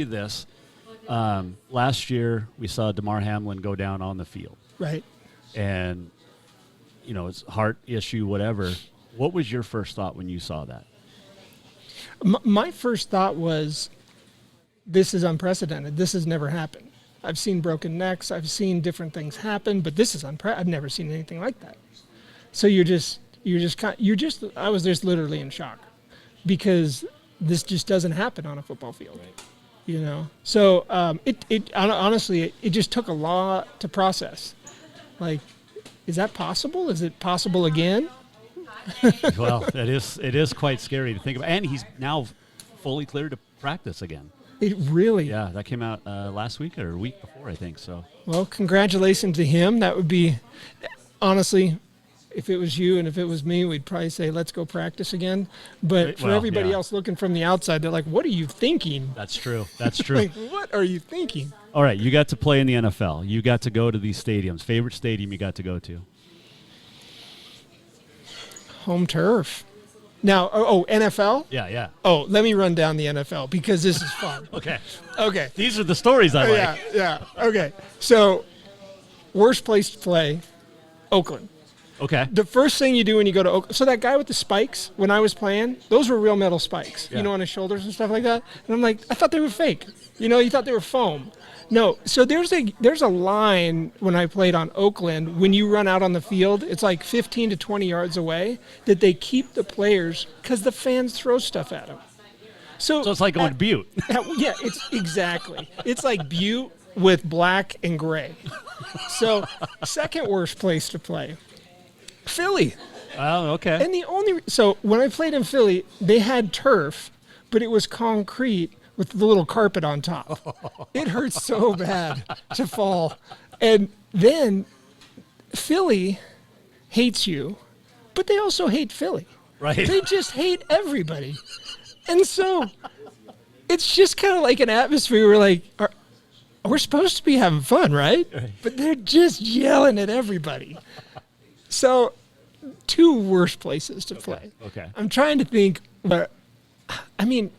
this. Last year we saw DeMar Hamlin go down on the field. Right. And it's heart issue, whatever. What was your first thought when you saw that? My first thought was, this is unprecedented. This has never happened. I've seen broken necks. I've seen different things happen, but this is I've never seen anything like that. So I was just literally in shock, because this just doesn't happen on a football field. Right. So honestly, it just took a lot to process. Like, is that possible? Is it possible again? Well, it is quite scary to think about. And he's now fully cleared to practice again. It really? Yeah, that came out last week or a week before, I think. So. Well, congratulations to him. That would be, honestly, if it was you and if it was me, we'd probably say, let's go practice again. But for everybody else looking from the outside, they're like, what are you thinking? That's true. That's true. Like, what are you thinking? All right, you got to play in the NFL. You got to go to these stadiums. Favorite stadium you got to go to? Home turf. Now, NFL? Yeah. Oh, let me run down the NFL because this is fun. Okay. These are the stories I like. Yeah. Okay. So, worst place to play, Oakland. Okay. The first thing you do when you go to Oakland, so that guy with the spikes, when I was playing, those were real metal spikes, on his shoulders and stuff like that. And I'm like, I thought they were fake. You thought they were foam. No, so there's a line when I played on Oakland, when you run out on the field, it's like 15 to 20 yards away, that they keep the players because the fans throw stuff at them. So it's like going to Butte. Yeah, it's like Butte with black and gray. So second worst place to play, Philly. Oh, okay. And so when I played in Philly, they had turf, but it was concrete with the little carpet on top. It hurts so bad to fall. And then Philly hates you, but they also hate Philly. Right. They just hate everybody. And so it's just kind of like an atmosphere where, like, we're supposed to be having fun, right? But they're just yelling at everybody. So, two worst places to play. Okay. I'm trying to think, but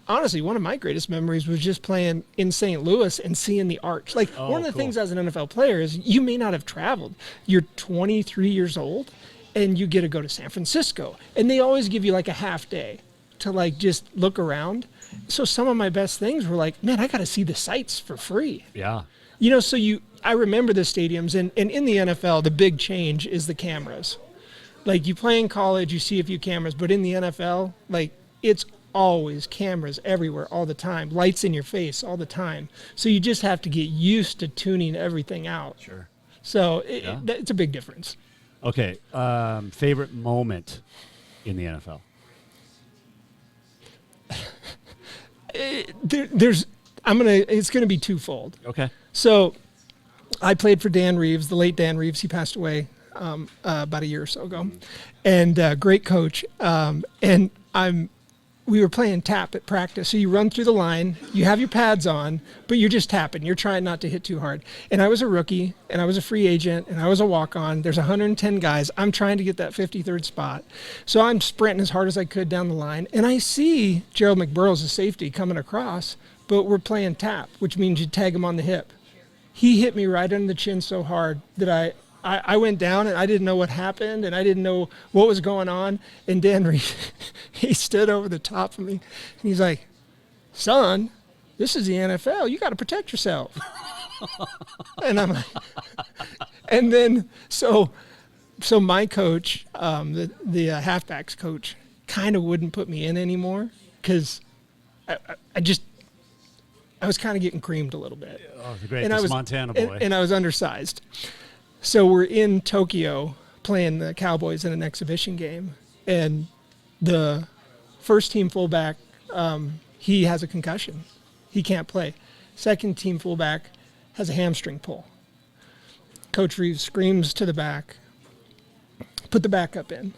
honestly, one of my greatest memories was just playing in St. Louis and seeing the arch. Like, one of the things as an NFL player is you may not have traveled. You're 23 years old, and you get to go to San Francisco. And they always give you, like, a half day to, like, just look around. So some of my best things were like, man, I got to see the sights for free. Yeah. I remember the stadiums, and in the NFL, the big change is the cameras. Like, you play in college, you see a few cameras, but in the NFL, like, it's always cameras everywhere all the time, lights in your face all the time. So you just have to get used to tuning everything out. Sure. So it's a big difference. Okay. Favorite moment in the NFL? It's going to be twofold. Okay. So I played for Dan Reeves, the late Dan Reeves. He passed away about a year or so ago, and great coach. We were playing tap at practice. So you run through the line, you have your pads on, but you're just tapping. You're trying not to hit too hard. And I was a rookie, and I was a free agent, and I was a walk-on. There's 110 guys. I'm trying to get that 53rd spot. So I'm sprinting as hard as I could down the line, and I see Gerald McBurrows, the safety, coming across, but we're playing tap, which means you tag him on the hip. He hit me right under the chin so hard that I went down, and I didn't know what happened, and I didn't know what was going on. And Dan Reed, he stood over the top of me, and he's like, son, this is the NFL. You got to protect yourself. And I'm like, and then, so my coach, the halfbacks coach, kind of wouldn't put me in anymore because I was kind of getting creamed a little bit. Oh, the great Montana boy. And I was undersized. So we're in Tokyo playing the Cowboys in an exhibition game, and the first team fullback, he has a concussion. He can't play. Second team fullback has a hamstring pull. Coach Reeves screams to the back, put the backup in.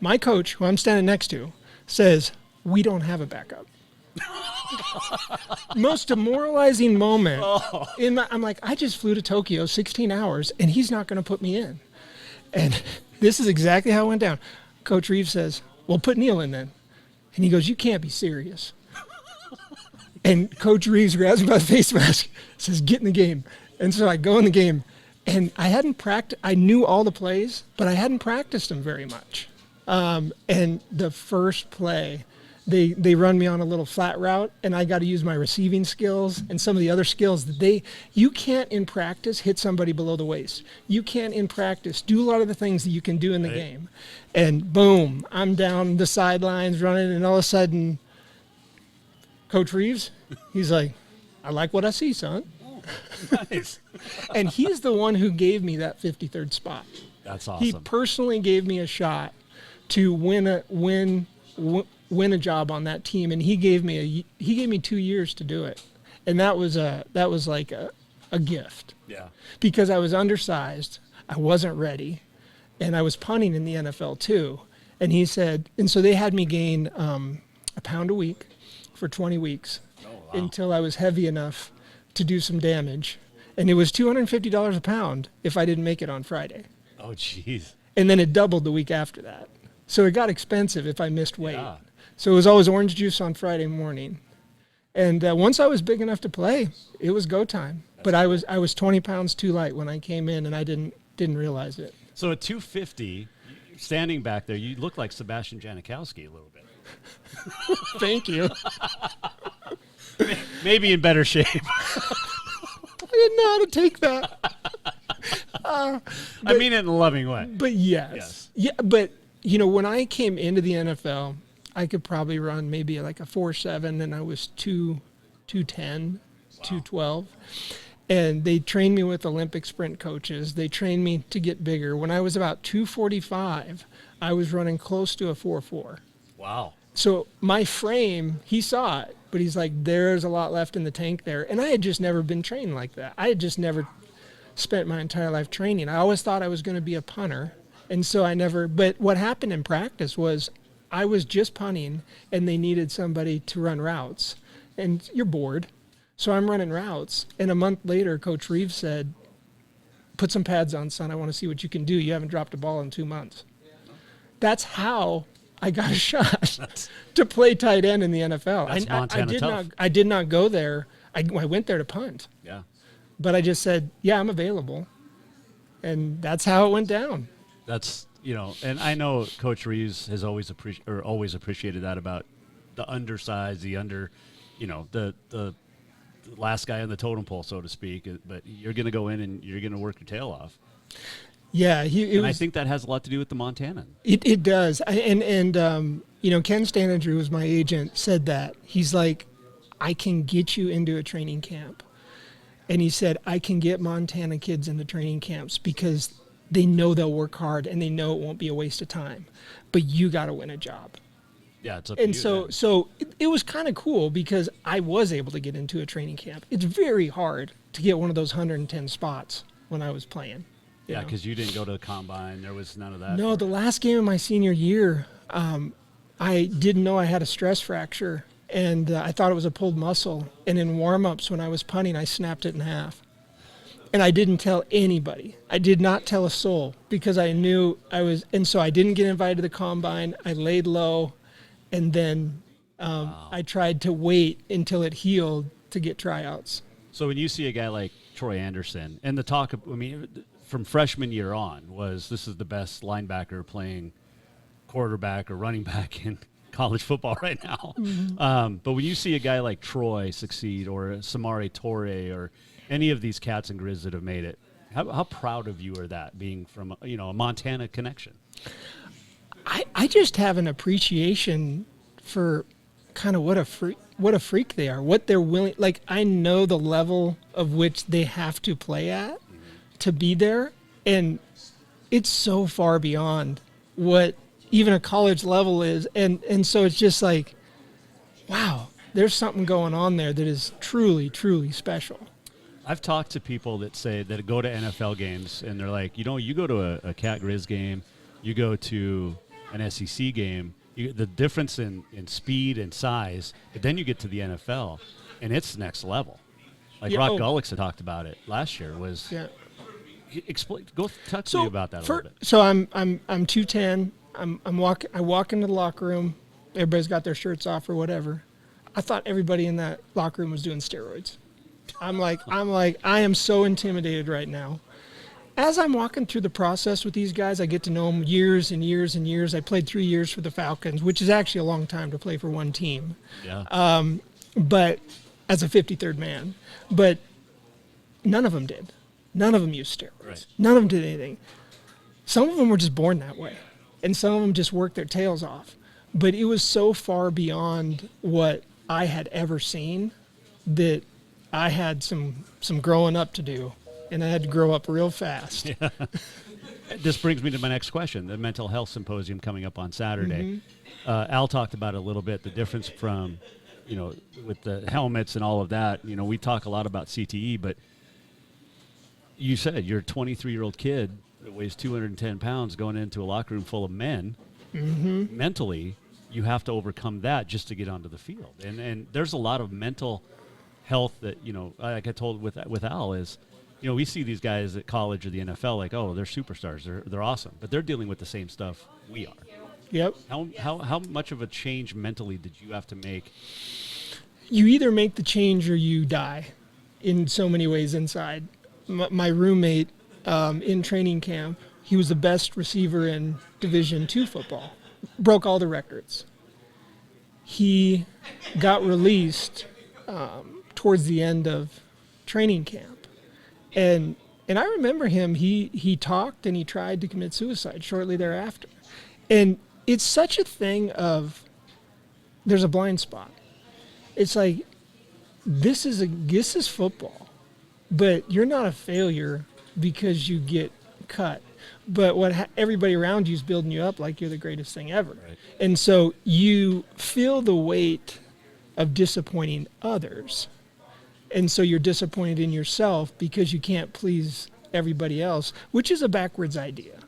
My coach, who I'm standing next to, says, we don't have a backup. Most demoralizing moment. I'm like, I just flew to Tokyo 16 hours, and he's not going to put me in. And this is exactly how it went down. Coach Reeves says, well, put Neil in then. And he goes, you can't be serious. And Coach Reeves grabs me by the face mask, says, get in the game. And so I go in the game, and I hadn't practiced. I knew all the plays, but I hadn't practiced them very much. And the first play, they run me on a little flat route, and I got to use my receiving skills and some of the other skills that you can't in practice hit somebody below the waist. You can't in practice do a lot of the things that you can do in the game. And boom, I'm down the sidelines running, and all of a sudden, Coach Reeves, he's like, I like what I see, son. Nice. And he's the one who gave me that 53rd spot. That's awesome. He personally gave me a shot to win a job on that team, and he gave me 2 years to do it, and that was like a gift. Yeah. Because I was undersized, I wasn't ready, and I was punting in the NFL too. And he said, and so they had me gain a pound a week for 20 weeks until I was heavy enough to do some damage, and it was $250 a pound if I didn't make it on Friday. Oh, jeez. And then it doubled the week after that. So it got expensive if I missed weight. Yeah. So it was always orange juice on Friday morning. And once I was big enough to play, it was go time. But I was 20 pounds too light when I came in, and I didn't realize it. So at 250, standing back there, you look like Sebastian Janikowski a little bit. Thank you. Maybe in better shape. I didn't know how to take that. I mean it in a loving way. But yes. Yeah, but, when I came into the NFL, I could probably run maybe like a 4.7, and I was 210, 212. And they trained me with Olympic sprint coaches. They trained me to get bigger. When I was about 245, I was running close to a 4.4. Wow. So my frame, he saw it, but he's like, there's a lot left in the tank there. And I had just never been trained like that. I had just never spent my entire life training. I always thought I was going to be a punter. And so but what happened in practice was I was just punting, and they needed somebody to run routes. And you're bored. So I'm running routes. And a month later, Coach Reeves said, put some pads on, son. I want to see what you can do. You haven't dropped a ball in 2 months. That's how I got a shot to play tight end in the NFL. That's Montana tough. I did not go there. I went there to punt. Yeah. But I just said, yeah, I'm available. And that's how it went down. That's, and I know Coach Reeves has always appreciated that about the undersized, the last guy on the totem pole, so to speak. But you're going to go in and you're going to work your tail off. Yeah, I think that has a lot to do with the Montanan. It does. And Ken Staninger, who was my agent, said that. He's like, I can get you into a training camp. And he said, I can get Montana kids into training camps because they know they'll work hard and they know it won't be a waste of time. But you got to win a job. Yeah, it's up to you. And so it was kind of cool because I was able to get into a training camp. It's very hard to get one of those 110 spots when I was playing. Yeah, because you didn't go to the combine. There was none of that. No, the last game of my senior year, I didn't know I had a stress fracture, and I thought it was a pulled muscle. And in warm-ups when I was punting, I snapped it in half. And I didn't tell anybody. I did not tell a soul because I knew I was – and so I didn't get invited to the combine. I laid low, and then I tried to wait until it healed to get tryouts. So when you see a guy like Troy Anderson, and the talk – from freshman year on was this is the best linebacker playing quarterback or running back in college football right now. Mm-hmm. But when you see a guy like Troy succeed or Samari Torre or any of these cats and Grizz that have made it, how proud of you are that being from a Montana connection? I just have an appreciation for kind of what a freak they are, what they're willing. Like I know the level of which they have to play at to be there, and it's so far beyond what even a college level is, and so it's just like, wow, there's something going on there that is truly, truly special. I've talked to people that say that go to NFL games, and they're like, you go to a Cat Grizz game, you go to an SEC game, the difference in speed and size, but then you get to the NFL, and it's next level. Like Rock Gullick's had talked about it last year was. Yeah. Explain. Go talk to me about that a little bit. So I'm 210. I walk into the locker room. Everybody's got their shirts off or whatever. I thought everybody in that locker room was doing steroids. I'm like I am so intimidated right now. as I'm walking through the process with these guys, I get to know them years and years and years. I played 3 years for the Falcons, which is actually a long time to play for one team. Yeah. But as a 53rd man, but none of them did. None of them used steroids. Right. None of them did anything. Some of them were just born that way, and some of them just worked their tails off. But it was so far beyond what I had ever seen that I had some growing up to do. And I had to grow up real fast. Yeah. This brings me to my next question, the mental health symposium coming up on Saturday. Al talked about it a little bit, the difference from, with the helmets and all of that. We talk a lot about CTE, but you said you're a 23-year-old kid that weighs 210 pounds going into a locker room full of men. Mm-hmm. Mentally, you have to overcome that just to get onto the field. And there's a lot of mental health that, like I told with Al is, we see these guys at college or the NFL like, oh, they're superstars. They're awesome. But they're dealing with the same stuff we are. Yep. How much of a change mentally did you have to make? You either make the change or you die in so many ways inside. My roommate in training camp, he was the best receiver in Division II football. Broke all the records. He got released towards the end of training camp. And I remember him, he talked and he tried to commit suicide shortly thereafter. And it's such a thing of, there's a blind spot. It's like, this is football, but you're not a failure because you get cut. But everybody around you is building you up like you're the greatest thing ever. Right. And so you feel the weight of disappointing others. And so you're disappointed in yourself because you can't please everybody else, which is a backwards idea.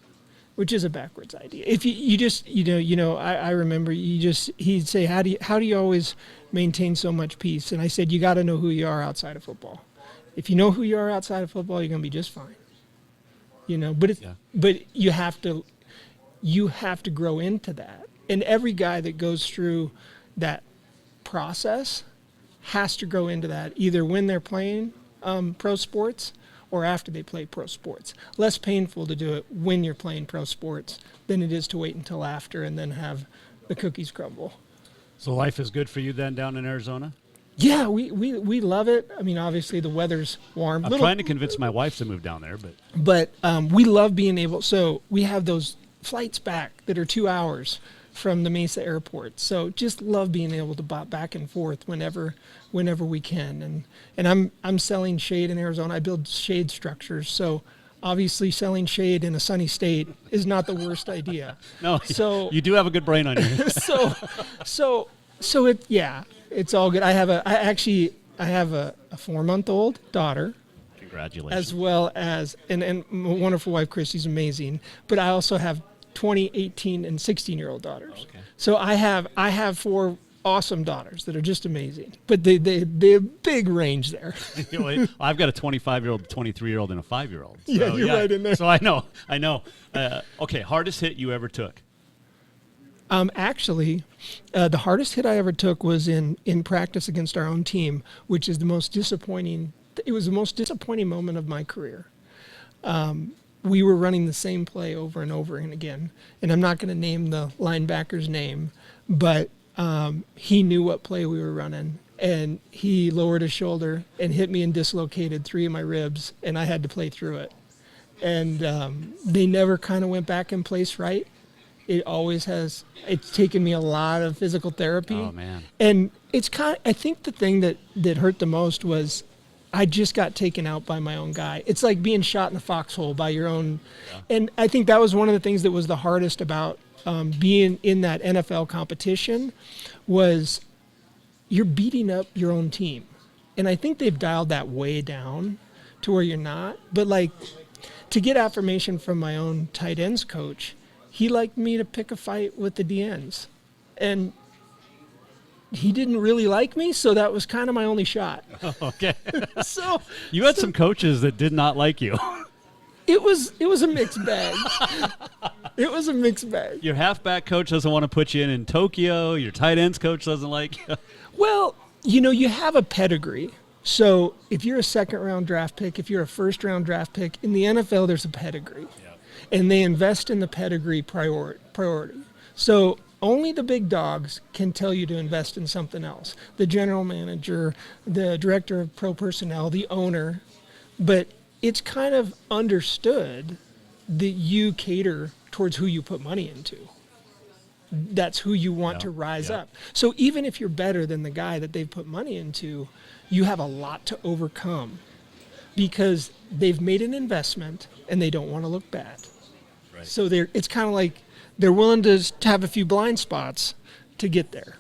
If you just, I remember he'd say, how do you always maintain so much peace? And I said, you got to know who you are outside of football. If you know who you are outside of football, you're going to be just fine. But you have to grow into that. And every guy that goes through that process has to grow into that, either when they're playing pro sports or after they play pro sports. Less painful to do it when you're playing pro sports than it is to wait until after and then have the cookies crumble. So life is good for you then down in Arizona? Yeah, we love it. I mean, obviously the weather's warm. I'm trying to convince my wife to move down there, but we love being able. So we have those flights back that are 2 hours from the Mesa airport. So just love being able to bop back and forth whenever we can. And I'm selling shade in Arizona. I build shade structures. So obviously selling shade in a sunny state is not the worst idea. No, so you do have a good brain on you. so it's all good. I have a 4-month-old daughter. Congratulations. As well as and my wonderful wife Christy's amazing. But I also have 20, 18, and 16-year-old daughters. Okay. So I have 4 awesome daughters that are just amazing. But they big range there. I've got a 25-year-old, 23-year-old, and a 5-year-old. So, yeah, you're right in there. So I know. Okay, hardest hit you ever took? Actually, the hardest hit I ever took was in practice against our own team, which is the most disappointing. It was the most disappointing moment of my career. We were running the same play over and over and again. And I'm not going to name the linebacker's name, but he knew what play we were running. And he lowered his shoulder and hit me and dislocated 3 of my ribs, and I had to play through it. And they never kind of went back in place right. It always has. It's taken me a lot of physical therapy. Oh, man. And it's I think the thing that hurt the most was I just got taken out by my own guy. It's like being shot in the foxhole by your own. Yeah. And I think that was one of the things that was the hardest about being in that NFL competition was you're beating up your own team. And I think they've dialed that way down to where you're not. But, like, to get affirmation from my own tight ends coach, he liked me to pick a fight with the DNs. And he didn't really like me, so that was kind of my only shot. Oh, okay. So you had some coaches that did not like you. It was a mixed bag. It was a mixed bag. Your halfback coach doesn't want to put you in Tokyo. Your tight ends coach doesn't like you. Well, you have a pedigree So if you're a second-round draft pick, if you're a first-round draft pick, in the NFL there's a pedigree. And they invest in the pedigree priority. So only the big dogs can tell you to invest in something else. The general manager, the director of pro personnel, the owner. But it's kind of understood that you cater towards who you put money into. That's who you want to rise up. So even if you're better than the guy that they've put money into, you have a lot to overcome because they've made an investment and they don't want to look bad. Right. So it's kind of like they're willing to have a few blind spots to get there.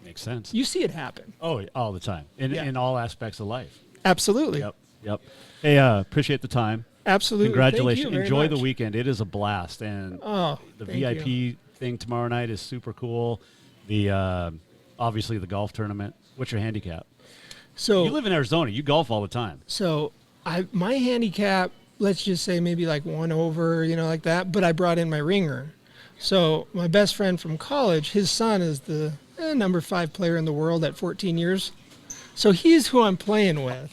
Makes sense. You see it happen. Oh, all the time in all aspects of life. Absolutely. Yep. Hey, appreciate the time. Absolutely. Congratulations. Thank you very Enjoy much. the weekend. It is a blast. And the VIP thing tomorrow night is super cool. The obviously the golf tournament. What's your handicap? So you live in Arizona. You golf all the time. So my handicap, let's just say maybe like 1 over, like that. But I brought in my ringer. So my best friend from college, his son is the number 5 player in the world at 14 years. So he's who I'm playing with.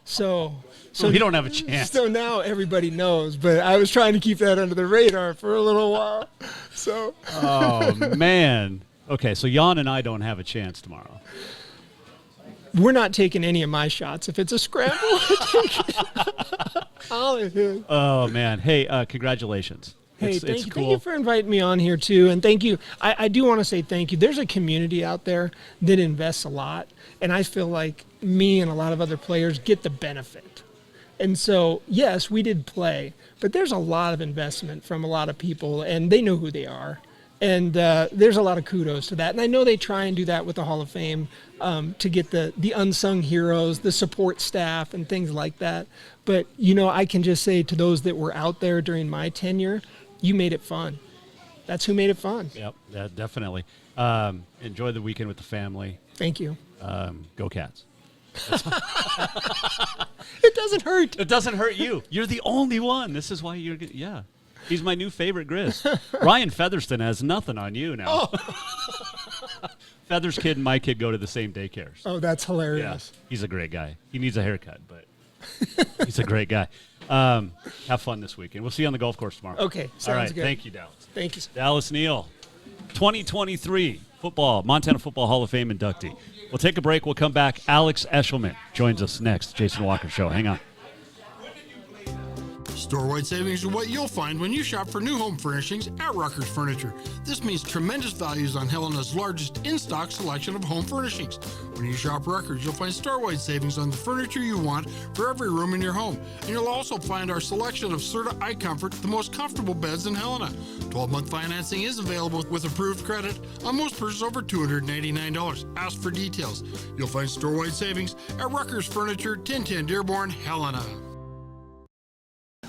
So you don't have a chance. So now everybody knows, but I was trying to keep that under the radar for a little while. So. Oh, man. Okay, so Jan and I don't have a chance tomorrow. We're not taking any of my shots. If it's a scramble, oh, man. Hey, congratulations. Hey, it's thank you. Cool. Thank you for inviting me on here, too. And thank you. I do want to say thank you. There's a community out there that invests a lot, and I feel like me and a lot of other players get the benefit. And so, yes, we did play, but there's a lot of investment from a lot of people, and they know who they are. And there's a lot of kudos to that. And I know they try and do that with the Hall of Fame to get the unsung heroes, the support staff, and things like that. But, I can just say to those that were out there during my tenure, you made it fun. That's who made it fun. Yep, yeah, definitely. Enjoy the weekend with the family. Thank you. Go Cats. It doesn't hurt. It doesn't hurt you. You're the only one. This is why you're good. Yeah. He's my new favorite Grizz. Ryan Featherston has nothing on you now. Oh. Feathers' kid and my kid go to the same daycares. Oh, that's hilarious. Yeah, he's a great guy. He needs a haircut, but he's a great guy. Have fun this weekend. We'll see you on the golf course tomorrow. Okay, sounds all right, good. Thank you, Dallas. Thank you. Dallas Neal, 2023 Montana Football Hall of Fame inductee. We'll take a break. We'll come back. Alex Eschleman joins us next. Jason Walker Show. Hang on. Store-wide savings are what you'll find when you shop for new home furnishings at Rucker's Furniture. This means tremendous values on Helena's largest in-stock selection of home furnishings. When you shop Rucker's, you'll find store-wide savings on the furniture you want for every room in your home. And you'll also find our selection of Serta iComfort, the most comfortable beds in Helena. 12-month financing is available with approved credit on most purchases over $289. Ask for details. You'll find store-wide savings at Rucker's Furniture, 1010 Dearborn, Helena.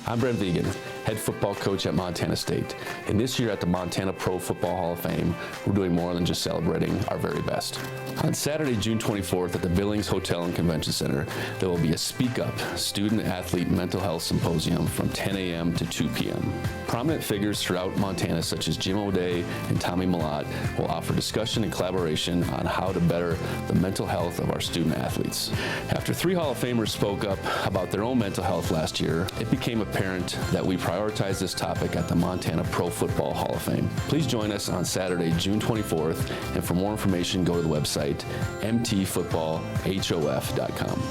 I'm Brent Vegan, head football coach at Montana State. And this year at the Montana Pro Football Hall of Fame, we're doing more than just celebrating our very best. On Saturday, June 24th at the Billings Hotel and Convention Center, there will be a Speak Up Student-Athlete Mental Health Symposium from 10 a.m. to 2 p.m. Prominent figures throughout Montana, such as Jim O'Day and Tommy Millott, will offer discussion and collaboration on how to better the mental health of our student-athletes. After 3 Hall of Famers spoke up about their own mental health last year, it became apparent that we prioritize this topic at the Montana Pro Football Hall of Fame. Please join us on Saturday, June 24th, and for more information, go to the website mtfootballhof.com.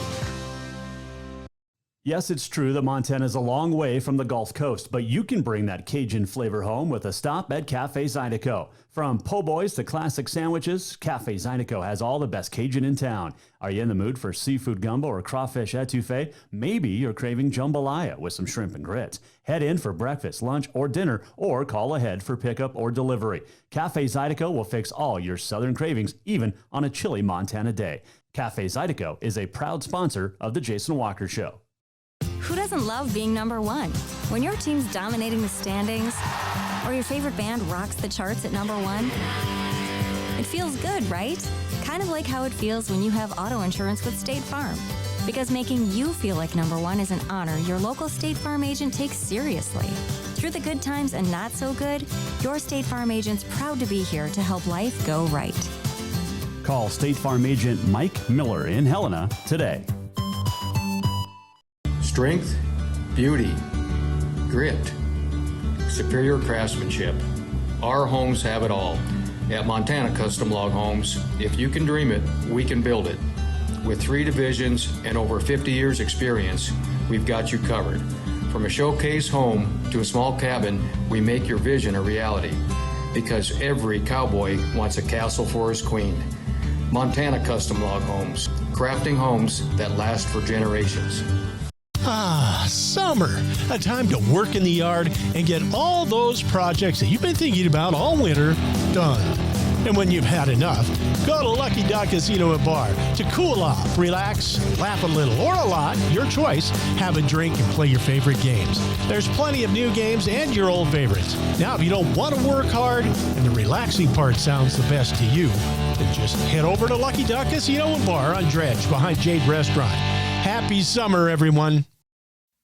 Yes, it's true that Montana is a long way from the Gulf Coast, but you can bring that Cajun flavor home with a stop at Cafe Zydeco. From po' boys to classic sandwiches, Cafe Zydeco has all the best Cajun in town. Are you in the mood for seafood gumbo or crawfish etouffee? Maybe you're craving jambalaya with some shrimp and grits. Head in for breakfast, lunch, or dinner, or call ahead for pickup or delivery. Cafe Zydeco will fix all your southern cravings, even on a chilly Montana day. Cafe Zydeco is a proud sponsor of The Jason Walker Show. Who doesn't love being number one? When your team's dominating the standings, or your favorite band rocks the charts at number one, it feels good, right? Kind of like how it feels when you have auto insurance with State Farm. Because making you feel like number one is an honor your local State Farm agent takes seriously. Through the good times and not so good, your State Farm agent's proud to be here to help life go right. Call State Farm agent Mike Miller in Helena today. Strength, beauty, grit, superior craftsmanship. Our homes have it all. At Montana Custom Log Homes, if you can dream it, we can build it. With 3 divisions and over 50 years experience, we've got you covered. From a showcase home to a small cabin, we make your vision a reality. Because every cowboy wants a castle for his queen. Montana Custom Log Homes, crafting homes that last for generations. Summer, a time to work in the yard and get all those projects that you've been thinking about all winter done. And when you've had enough, go to Lucky Duck Casino and Bar to cool off, relax, laugh a little or a lot, your choice, have a drink and play your favorite games. There's plenty of new games and your old favorites. Now, if you don't want to work hard and the relaxing part sounds the best to you, then just head over to Lucky Duck Casino and Bar on Dredge behind Jade Restaurant. Happy summer, everyone.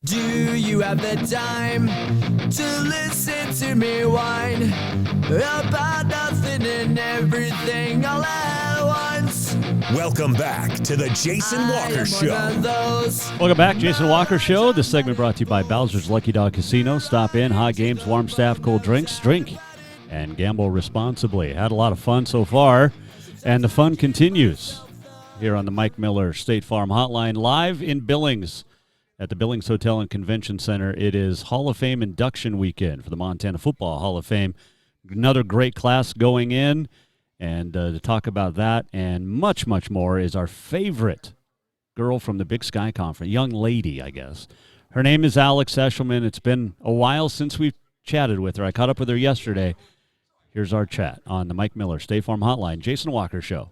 Do you have the time to listen to me whine about nothing and everything all at once? Welcome back to the Jason Walker Show. Welcome back, Jason Walker Show. This segment brought to you by Bowser's Lucky Dog Casino. Stop in, hot games, warm staff, cold drinks. Drink and gamble responsibly. Had a lot of fun so far, and the fun continues here on the Mike Miller State Farm Hotline, live in Billings at the Billings Hotel and Convention Center. It is Hall of Fame induction weekend for the Montana Football Hall of Fame. Another great class going in, and to talk about that and much, much more is our favorite girl from the Big Sky Conference, young lady, I guess. Her name is Alex Eschleman. It's been a while since we've chatted with her. I caught up with her yesterday. Here's our chat on the Mike Miller State Farm Hotline, Jason Walker Show.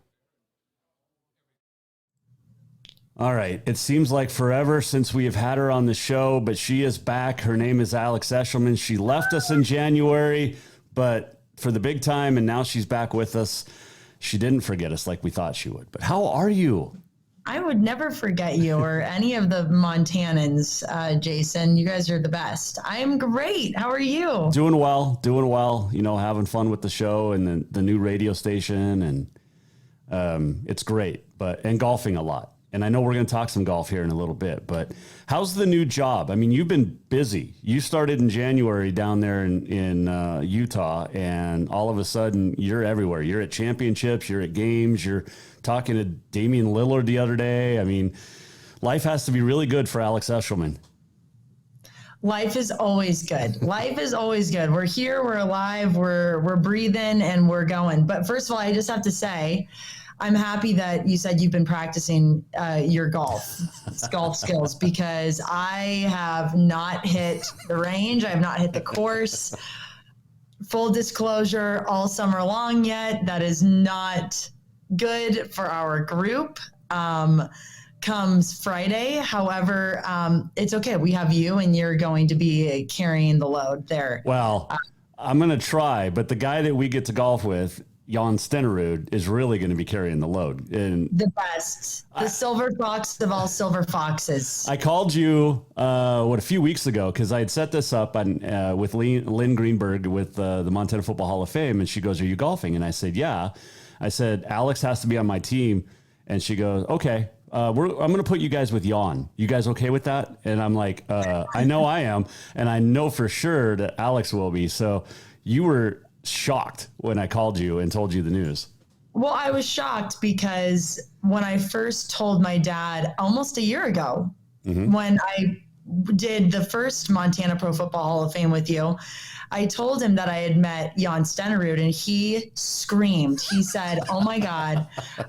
All right. It seems like forever since we have had her on the show, but she is back. Her name is Alex Eschleman. She left us in January, but for the big time, and now she's back with us. She didn't forget us like we thought she would. But how are you? I would never forget you or any of the Montanans, Jason. You guys are the best. I'm great. How are you? Doing well. You know, having fun with the show and the new radio station, and it's great. And golfing a lot. And I know we're going to talk some golf here in a little bit, but how's the new job? I mean, you've been busy. You started in January down there in Utah, and all of a sudden you're everywhere. You're at championships, you're at games, you're talking to Damian Lillard the other day. I mean, life has to be really good for Alex Eschleman. Life is always good. Life is always good. We're here, we're alive, we're breathing, and we're going. But first of all, I just have to say, I'm happy that you said you've been practicing your golf skills, because I have not hit the range. I have not hit the course. Full disclosure, all summer long yet. That is not good for our group. Comes Friday. However, it's okay. We have you, and you're going to be carrying the load there. Well, I'm going to try, but the guy that we get to golf with, Jan Stenerud, is really going to be carrying the load. And the best, the silver fox of all silver foxes. I called you, a few weeks ago, because I had set this up with Lynn Greenberg with the Montana Football Hall of Fame, and she goes, "Are you golfing?" And I said, "Yeah." I said, "Alex has to be on my team," and she goes, "Okay, I'm going to put you guys with Jan. You guys okay with that?" And I'm like, "I know I am, and I know for sure that Alex will be." So you were shocked when I called you and told you the news. Well, I was shocked because when I first told my dad almost a year ago, when I did the first Montana Pro Football Hall of Fame with you, I told him that I had met Jan Stenerud, and he screamed. He said, "Oh my God,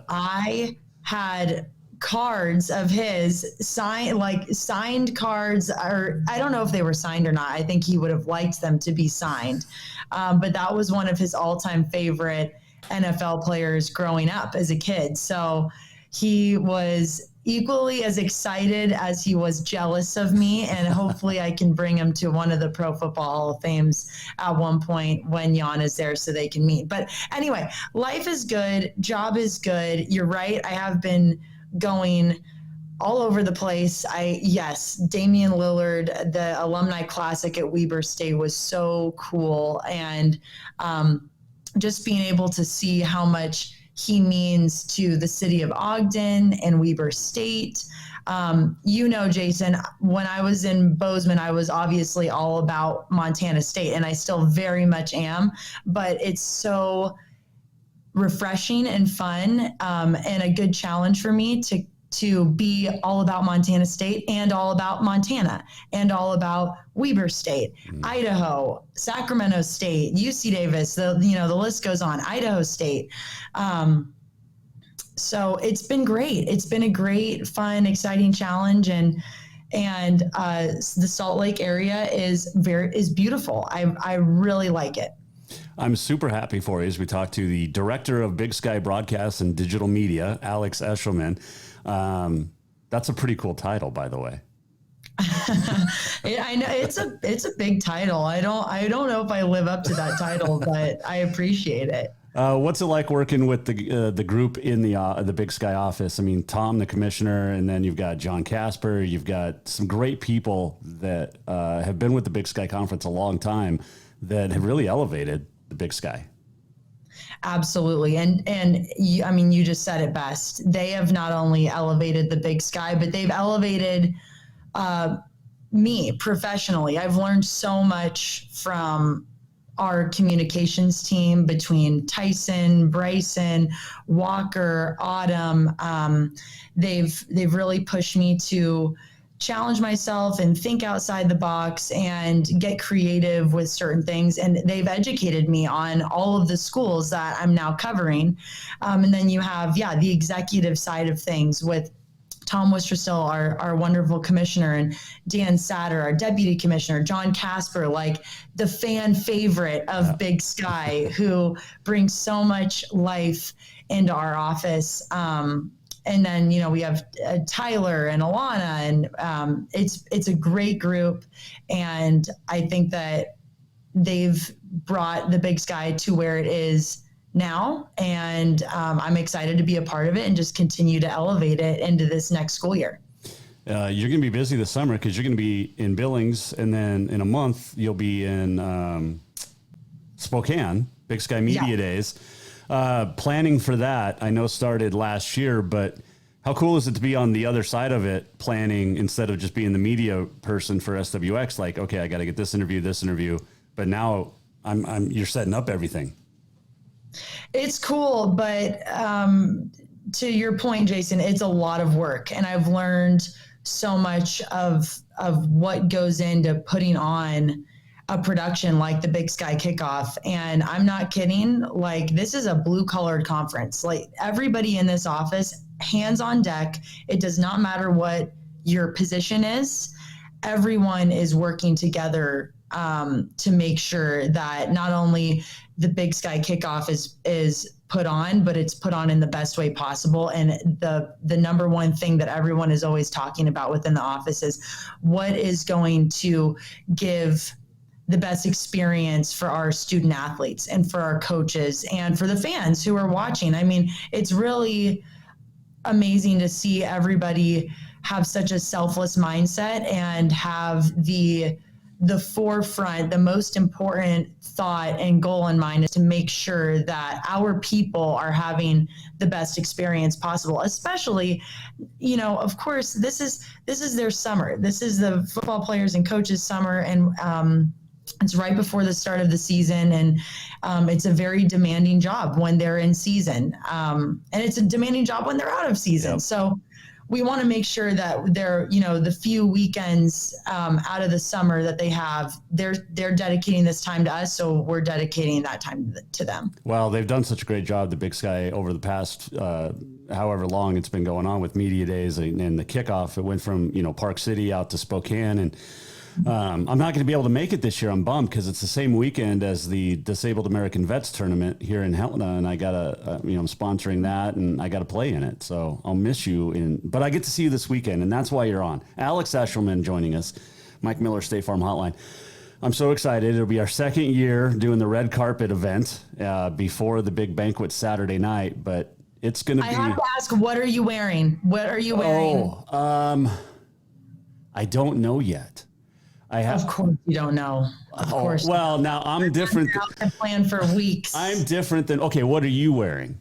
I had cards of his signed cards, or I don't know if they were signed or not. I think he would have liked them to be signed. But that was one of his all-time favorite NFL players growing up as a kid. So he was equally as excited as he was jealous of me, and hopefully I can bring him to one of the Pro Football Hall of Fames at one point when Jan is there so they can meet. But anyway, life is good. Job is good. You're right. I have been going all over the place. Yes, Damian Lillard, the Alumni Classic at Weber State was so cool. And just being able to see how much he means to the city of Ogden and Weber State. Jason, when I was in Bozeman, I was obviously all about Montana State, and I still very much am, but it's so refreshing and fun, and a good challenge for me to be all about Montana State and all about Montana and all about Weber State, Idaho, Sacramento State, UC Davis, the list goes on, Idaho State. So it's been great. It's been a great, fun, exciting challenge. And the Salt Lake area is beautiful. I really like it. I'm super happy for you as we talk to the director of Big Sky Broadcast and Digital Media, Alex Eschleman. That's a pretty cool title, by the way. I know it's a big title. I don't know if I live up to that title, but I appreciate it. What's it like working with the group in the Big Sky office? I mean, Tom, the commissioner, and then you've got John Casper. You've got some great people that have been with the Big Sky Conference a long time that have really elevated the Big Sky. Absolutely. And you just said it best. They have not only elevated the Big Sky, but they've elevated me professionally. I've learned so much from our communications team between Tyson, Bryson, Walker, Autumn. They've really pushed me to challenge myself and think outside the box and get creative with certain things. And they've educated me on all of the schools that I'm now covering. And then you have, the executive side of things with Tom Wistrstill, our wonderful commissioner, and Dan Satter, our deputy commissioner, John Casper, like the fan favorite of Big Sky, who brings so much life into our office. And then, we have Tyler and Alana, and it's a great group. And I think that they've brought the Big Sky to where it is now. And I'm excited to be a part of it and just continue to elevate it into this next school year. You're going to be busy this summer because you're going to be in Billings, and then in a month you'll be in Spokane, Big Sky Media Days. Planning for that, I know, started last year, but how cool is it to be on the other side of it, planning instead of just being the media person for SWX? Like, okay, I got to get this interview, but now you're setting up everything. It's cool, but to your point, Jason, it's a lot of work, and I've learned so much of what goes into putting on a production like the Big Sky Kickoff. And I'm not kidding. Like, this is a blue-collared conference. Like, everybody in this office, hands on deck. It does not matter what your position is. Everyone is working together to make sure that not only the Big Sky Kickoff is put on, but it's put on in the best way possible. And the number one thing that everyone is always talking about within the office is what is going to give the best experience for our student athletes and for our coaches and for the fans who are watching. I mean, it's really amazing to see everybody have such a selfless mindset and have the forefront, the most important thought and goal in mind is to make sure that our people are having the best experience possible, especially, of course, this is their summer. This is the football players and coaches' summer, and it's right before the start of the season, and it's a very demanding job when they're in season, and it's a demanding job when they're out of season. Yep. So we want to make sure that they're, the few weekends out of the summer that they have, they're dedicating this time to us, so we're dedicating that time to them. Well, they've done such a great job, the Big Sky, over the past however long it's been going on with media days and the kickoff. It went from Park City out to Spokane, and I'm not going to be able to make it this year. I'm bummed because it's the same weekend as the Disabled American Vets Tournament here in Helena, and I gotta, I'm sponsoring that, and I gotta play in it. So I'll miss you. But I get to see you this weekend, and that's why you're on. Alex Eschleman joining us, Mike Miller, State Farm Hotline. I'm so excited. It'll be our second year doing the red carpet event before the big banquet Saturday night, but it's going to be. I have to ask, what are you wearing? What are you wearing? I don't know yet. Of course you don't know. Of course. Well, now I'm different. I've planned for weeks. I'm different than, okay, what are you wearing?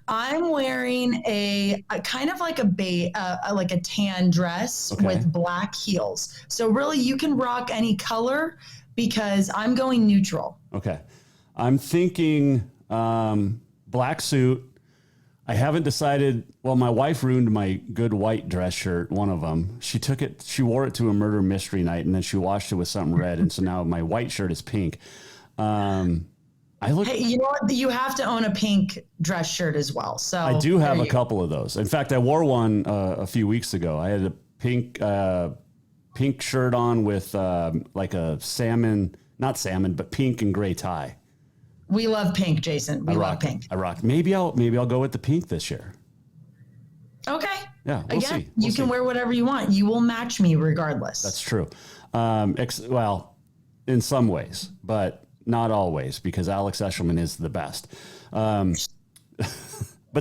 I'm wearing a kind of like a tan dress with black heels. So really you can rock any color because I'm going neutral. Okay. I'm thinking black suit. I haven't decided. Well, my wife ruined my good white dress shirt, one of them. She wore it to a murder mystery night, and then she washed it with something red, and so now my white shirt is pink. Hey, you know what? You have to own a pink dress shirt as well. So I do have a couple of those. In fact, I wore one a few weeks ago. I had a pink shirt on with like a not salmon, but pink and gray tie. We love pink, Jason. We love pink. I rock. Maybe I'll go with the pink this year. Okay. Yeah, we'll see. You can wear whatever you want. You will match me regardless. That's true. Well, in some ways, but not always, because Alex Eschleman is the best. But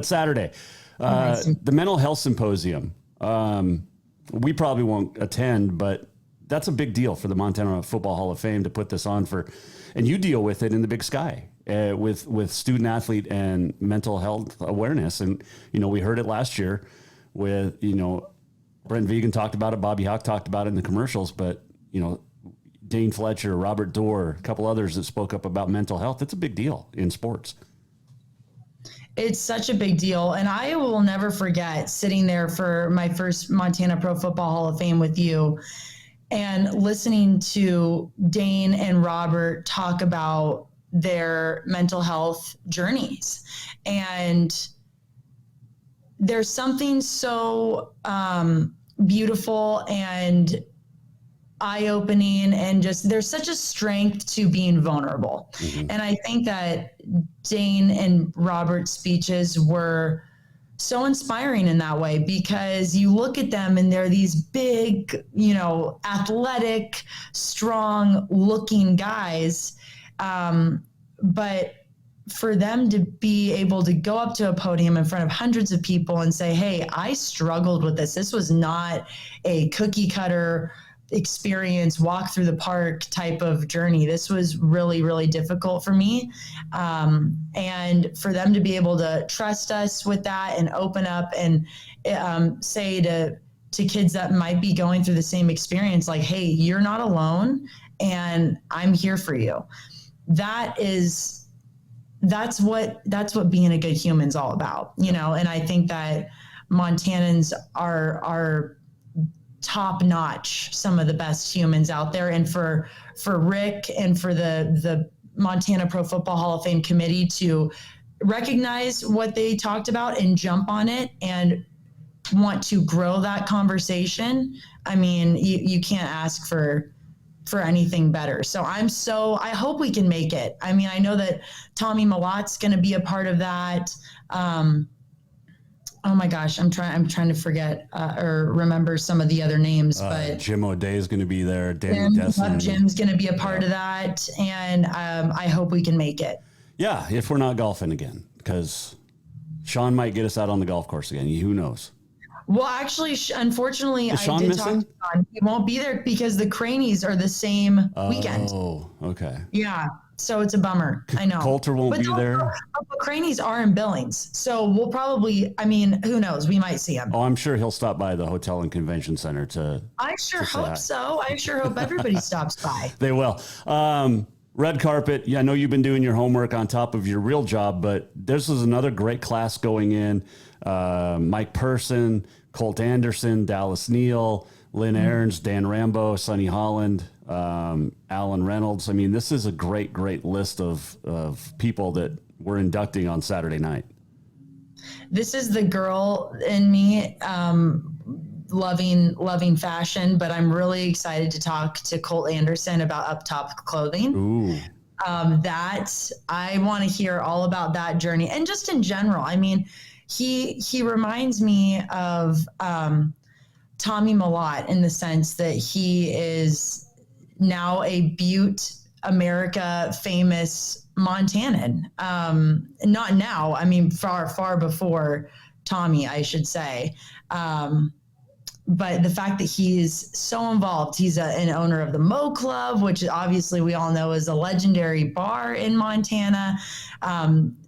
Saturday, the Mental Health Symposium, we probably won't attend, but that's a big deal for the Montana Football Hall of Fame to put this on and you deal with it in the Big Sky with student athlete and mental health awareness. And, we heard it last year with, Brent Vegan talked about it. Bobby Hawk talked about it in the commercials, but, Dane Fletcher, Robert Dorr, a couple others that spoke up about mental health. It's a big deal in sports. It's such a big deal. And I will never forget sitting there for my first Montana Pro Football Hall of Fame with you and listening to Dane and Robert talk about their mental health journeys. And there's something so beautiful and eye-opening, and just there's such a strength to being vulnerable. Mm-hmm. And I think that Dane and Robert's speeches were so inspiring in that way, because you look at them and they're these big, athletic, strong looking guys. But for them to be able to go up to a podium in front of hundreds of people and say, hey, I struggled with this. This was not a cookie cutter experience, walk through the park type of journey. This was really, really difficult for me. And for them to be able to trust us with that and open up and say to kids that might be going through the same experience, like, hey, you're not alone and I'm here for you. That's what being a good human's all about, and I think that Montanans are top notch, some of the best humans out there. And for Rick and for the Montana Pro Football Hall of Fame committee to recognize what they talked about and jump on it and want to grow that conversation. I mean, you can't ask for anything better. So I hope we can make it. I mean, I know that Tommy Malot's going to be a part of that. Oh my gosh, I'm trying to forget or remember some of the other names, but Jim O'Day is going to be there. Jim's going to be a part of that, and I hope we can make it. Yeah, if we're not golfing again, because Sean might get us out on the golf course again. Who knows? Well, actually, unfortunately, I did talk to Sean. He won't be there because the Cranies are the same weekend. Oh, okay. Yeah. So it's a bummer. I know. Coulter won't be there. The Cranies are in Billings. So we'll probably, who knows? We might see him. Oh, I'm sure he'll stop by the Hotel and Convention Center I sure hope so. I sure hope everybody stops by. They will. Red carpet. Yeah, I know you've been doing your homework on top of your real job, but this is another great class going in. Mike Person, Colt Anderson, Dallas Neal, Lynn Aarons, Dan Rambo, Sonny Holland, Alan Reynolds. I mean, this is a great list of people that we're inducting on Saturday night. This is the girl in me, loving fashion, but I'm really excited to talk to Colt Anderson about Up Top Clothing. Ooh. That I want to hear all about that journey. And just in general, I mean, he reminds me of Tommy Malott in the sense that he is now a Butte, America famous Montanan. Not now, far before Tommy, I should say. But the fact that he's so involved, he's an owner of the Mo Club, which obviously we all know is a legendary bar in Montana.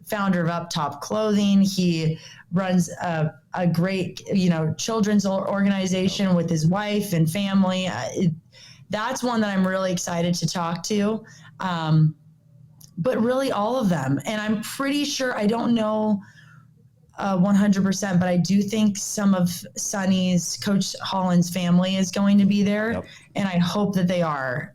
founder of Up Top Clothing. He runs a great, children's organization with his wife and family. That's one that I'm really excited to talk to. But really all of them. And I'm pretty sure, I don't know 100%, but I do think some of Sonny's, Coach Holland's family is going to be there. Yep. And I hope that they are,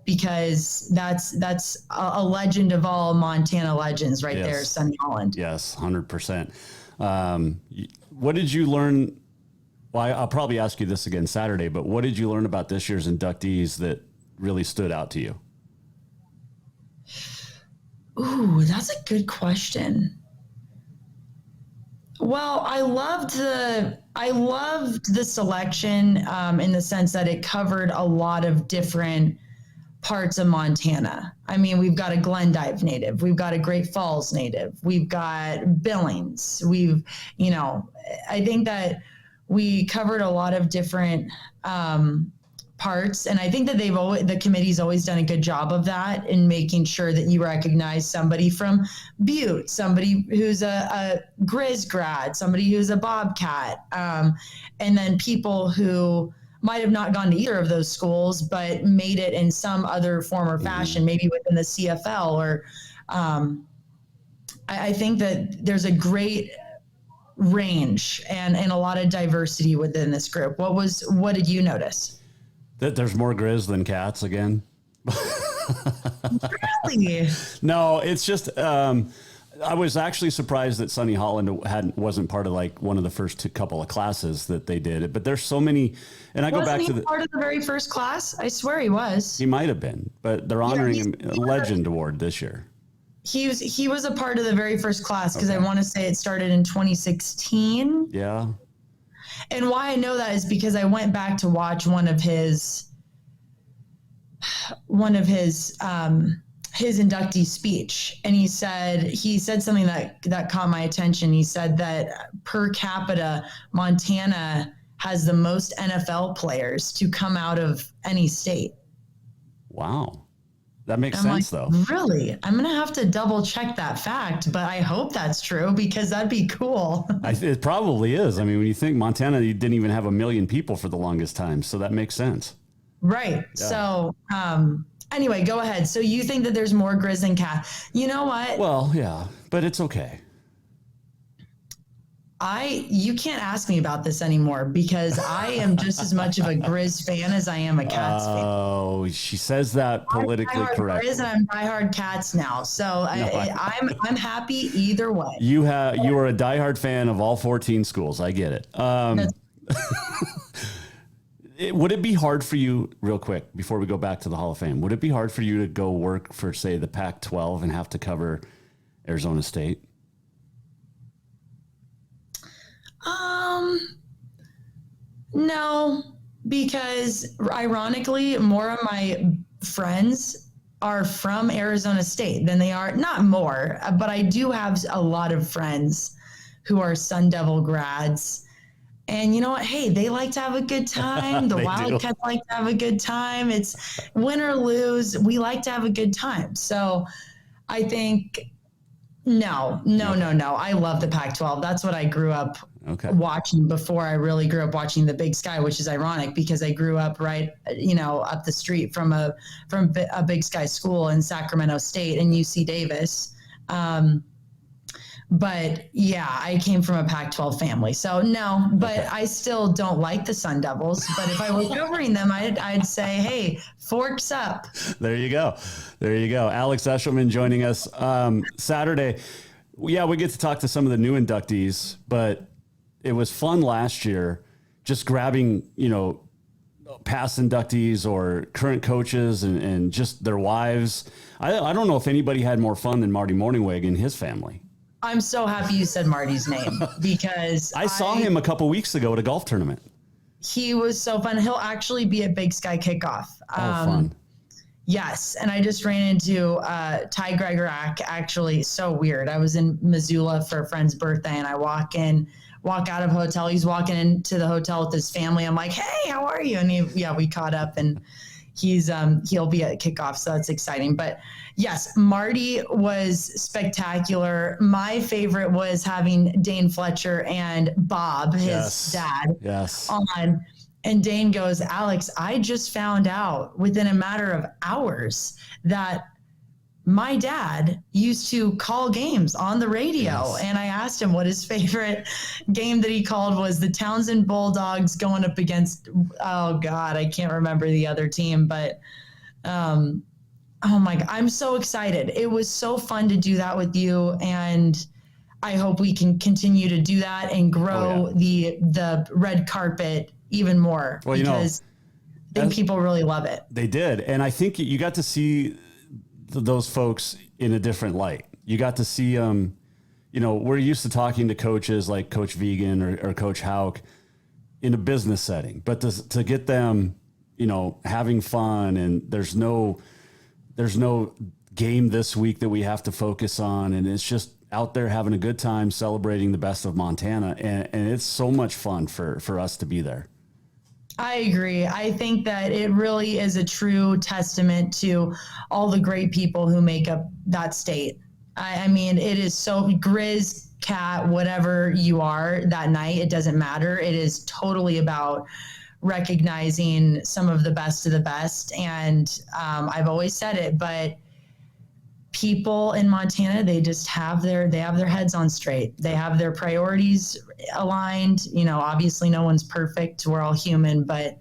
because that's a legend of all Montana legends right there, Sonny Holland. Yes, 100%. What did you learn? Well, I'll probably ask you this again Saturday, but what did you learn about this year's inductees that really stood out to you? Ooh, that's a good question. Well, I loved the selection in the sense that it covered a lot of different parts of Montana. I mean, we've got a Glendive native, we've got a Great Falls native, we've got Billings. I think that we covered a lot of different parts, and I think that the committee's always done a good job of that in making sure that you recognize somebody from Butte, somebody who's a Grizz grad, somebody who's a Bobcat, and then people who might have not gone to either of those schools but made it in some other form or fashion, maybe within the CFL or I think that there's a great range and a lot of diversity within this group. What did you notice? That there's more Grizz than Cats again. Really? No, it's just I was actually surprised that Sonny Holland wasn't part of like one of the first couple of classes that they did. But there's so many, and I go back to part of the very first class. I swear he was. He might have been, but they're honoring him a Legend Award this year. He was a part of the very first class because I want to say it started in 2016. Yeah. And why I know that is because I went back to watch one of his inductee speech, and he said something that caught my attention. He said that per capita, Montana has the most NFL players to come out of any state. Wow. That makes sense, though. Really? I'm going to have to double check that fact, but I hope that's true because that'd be cool. It probably is. I mean, when you think Montana, you didn't even have 1 million people for the longest time. So that makes sense. Right. Yeah. So, anyway, go ahead. So you think that there's more Grizz than Cat. You know what? Well, yeah, but it's okay. You can't ask me about this anymore because I am just as much of a Grizz fan as I am a Cats fan. Oh, she says that politically correct. Grizz and I'm diehard Cats now, so I'm happy either way. You are a diehard fan of all 14 schools. I get it. Would it be hard for you, real quick, before we go back to the Hall of Fame, would it be hard for you to go work for, say, the Pac-12 and have to cover Arizona State? No, because ironically, more of my friends are from Arizona State than they are, not more, but I do have a lot of friends who are Sun Devil grads. And you know what? Hey, they like to have a good time. The Wildcats like to have a good time. It's win or lose. We like to have a good time. So I think, no. I love the Pac-12. That's what I grew up watching before I really grew up watching the Big Sky, which is ironic because I grew up right, up the street from a Big Sky school in Sacramento State and UC Davis. But yeah, I came from a Pac-12 family, so no. But I still don't like the Sun Devils. But if I were covering them, I'd say, hey, forks up. There you go. Alex Eschleman joining us Saturday. Yeah, we get to talk to some of the new inductees, but it was fun last year just grabbing, past inductees or current coaches and just their wives. I don't know if anybody had more fun than Marty Morningweg and his family. I'm so happy you said Marty's name because I saw him a couple weeks ago at a golf tournament. He was so fun. He'll actually be at Big Sky Kickoff. Fun. Yes. And I just ran into Ty Gregorak, actually so weird. I was in Missoula for a friend's birthday and I walk out of a hotel. He's walking into the hotel with his family. I'm like, hey, how are you? And we caught up and he'll be at kickoff, so that's exciting. But yes, Marty was spectacular. My favorite was having Dane Fletcher and Bob, his dad, on. And Dane goes, Alex, I just found out within a matter of hours that my dad used to call games on the radio. And I asked him what his favorite game that he called was the Townsend Bulldogs going up against, oh God, I can't remember the other team, but oh my God, I'm so excited. It was so fun to do that with you. And I hope we can continue to do that and grow the red carpet even more, because I think people really love it. They did. And I think you got to see those folks in a different light. You got to see we're used to talking to coaches like Coach Vegan or Coach Hauk in a business setting, but to get them, having fun, and there's no game this week that we have to focus on. And it's just out there having a good time celebrating the best of Montana. And it's so much fun for us to be there. I agree. I think that it really is a true testament to all the great people who make up that state. I mean, it is so Grizz, Cat, whatever you are that night, it doesn't matter. It is totally about recognizing some of the best of the best. And I've always said it, but people in Montana, they just have their heads on straight. They have their priorities aligned. Obviously no one's perfect. We're all human, but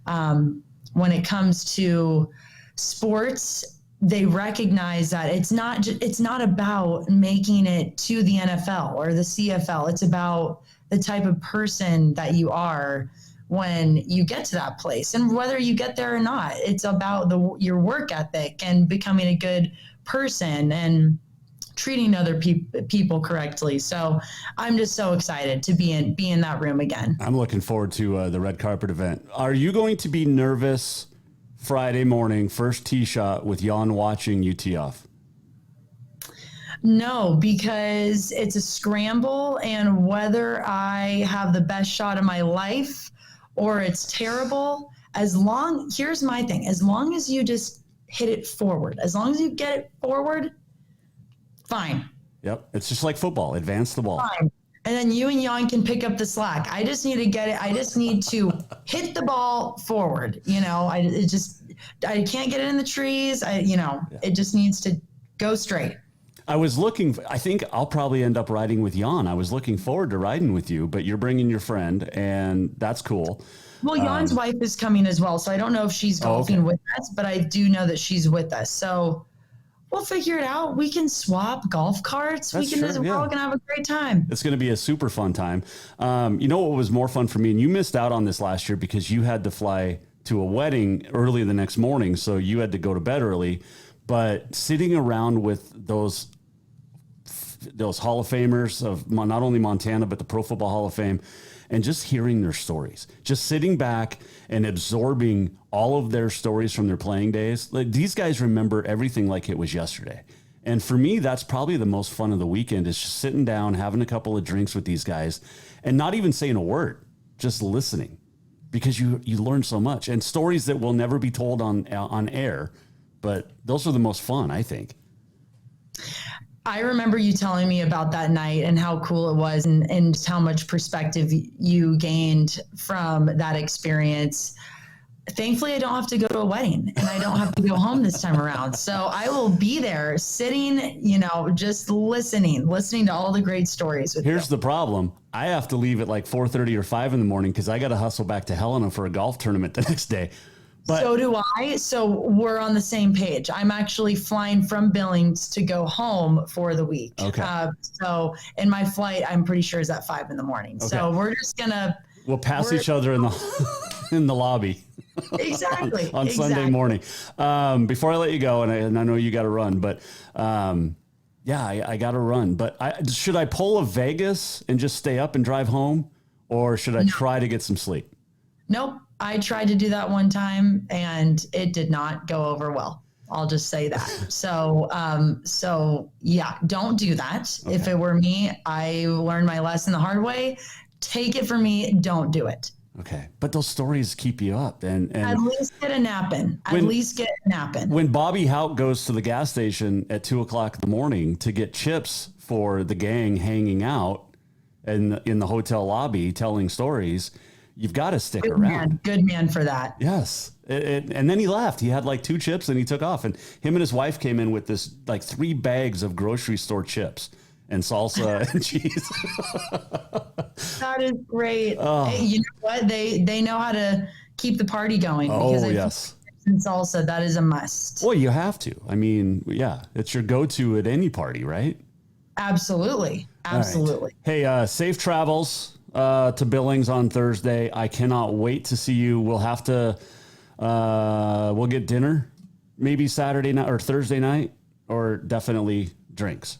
when it comes to sports, they recognize that it's not about making it to the NFL or the CFL. It's about the type of person that you are when you get to that place, and whether you get there or not. It's about your work ethic and becoming a good person and treating other people correctly. So I'm just so excited to be in that room again. I'm looking forward to the red carpet event. Are you going to be nervous Friday morning, first tee shot with Jan watching you tee off? No, because it's a scramble, and whether I have the best shot of my life or it's terrible, here's my thing, as long as you just hit it forward, as long as you get it forward, fine. Yep. It's just like football. Advance the ball. Fine. And then you and Jan can pick up the slack. I just need to get it. I just need to hit the ball forward. I can't get it in the trees. It just needs to go straight. I think I'll probably end up riding with Jan. I was looking forward to riding with you, but you're bringing your friend, and that's cool. Well, Jan's wife is coming as well, so I don't know if she's golfing with us, but I do know that she's with us. So we'll figure it out. We can swap golf carts. We're all going to have a great time. It's going to be a super fun time. What was more fun for me, and you missed out on this last year because you had to fly to a wedding early the next morning, so you had to go to bed early. But sitting around with those Hall of Famers of not only Montana, but the Pro Football Hall of Fame, and just hearing their stories, just sitting back and absorbing all of their stories from their playing days. Like, these guys remember everything like it was yesterday. And for me, that's probably the most fun of the weekend, is just sitting down, having a couple of drinks with these guys and not even saying a word, just listening, because you learn so much, and stories that will never be told on air. But those are the most fun, I think. I remember you telling me about that night and how cool it was, and how much perspective you gained from that experience. Thankfully, I don't have to go to a wedding, and I don't have to go home this time around. So I will be there sitting, just listening to all the great stories. Here's the problem. I have to leave at like 4:30 or 5 in the morning because I got to hustle back to Helena for a golf tournament the next day. But so do I. So we're on the same page. I'm actually flying from Billings to go home for the week. Okay. And my flight, I'm pretty sure, is at 5 in the morning. Okay. So we're just we'll pass each other in the lobby. Exactly. on Sunday morning. Before I let you go, and I know you got to run, but I got to run. But should I pull a Vegas and just stay up and drive home, or should I try to get some sleep? Nope. I tried to do that one time and it did not go over well. I'll just say that. So don't do that. Okay. If it were me, I learned my lesson the hard way. Take it from me. Don't do it. Okay. But those stories keep you up. And at least get a nap in. When Bobby Houck goes to the gas station at 2:00 in the morning to get chips for the gang hanging out in the hotel lobby telling stories, you've got to stick around. Good man for that. Yes. And then he left. He had like 2 chips and he took off. And him and his wife came in with this like 3 bags of grocery store chips and salsa and cheese. That is great. Hey, you know what? They know how to keep the party going. Oh, yes. And salsa, that is a must. Well, you have to. I mean, yeah, it's your go-to at any party, right? Absolutely. Absolutely. Right. Hey, safe travels to Billings on Thursday. I cannot wait to see you. We'll have to, we'll get dinner maybe Saturday night or Thursday night, or definitely drinks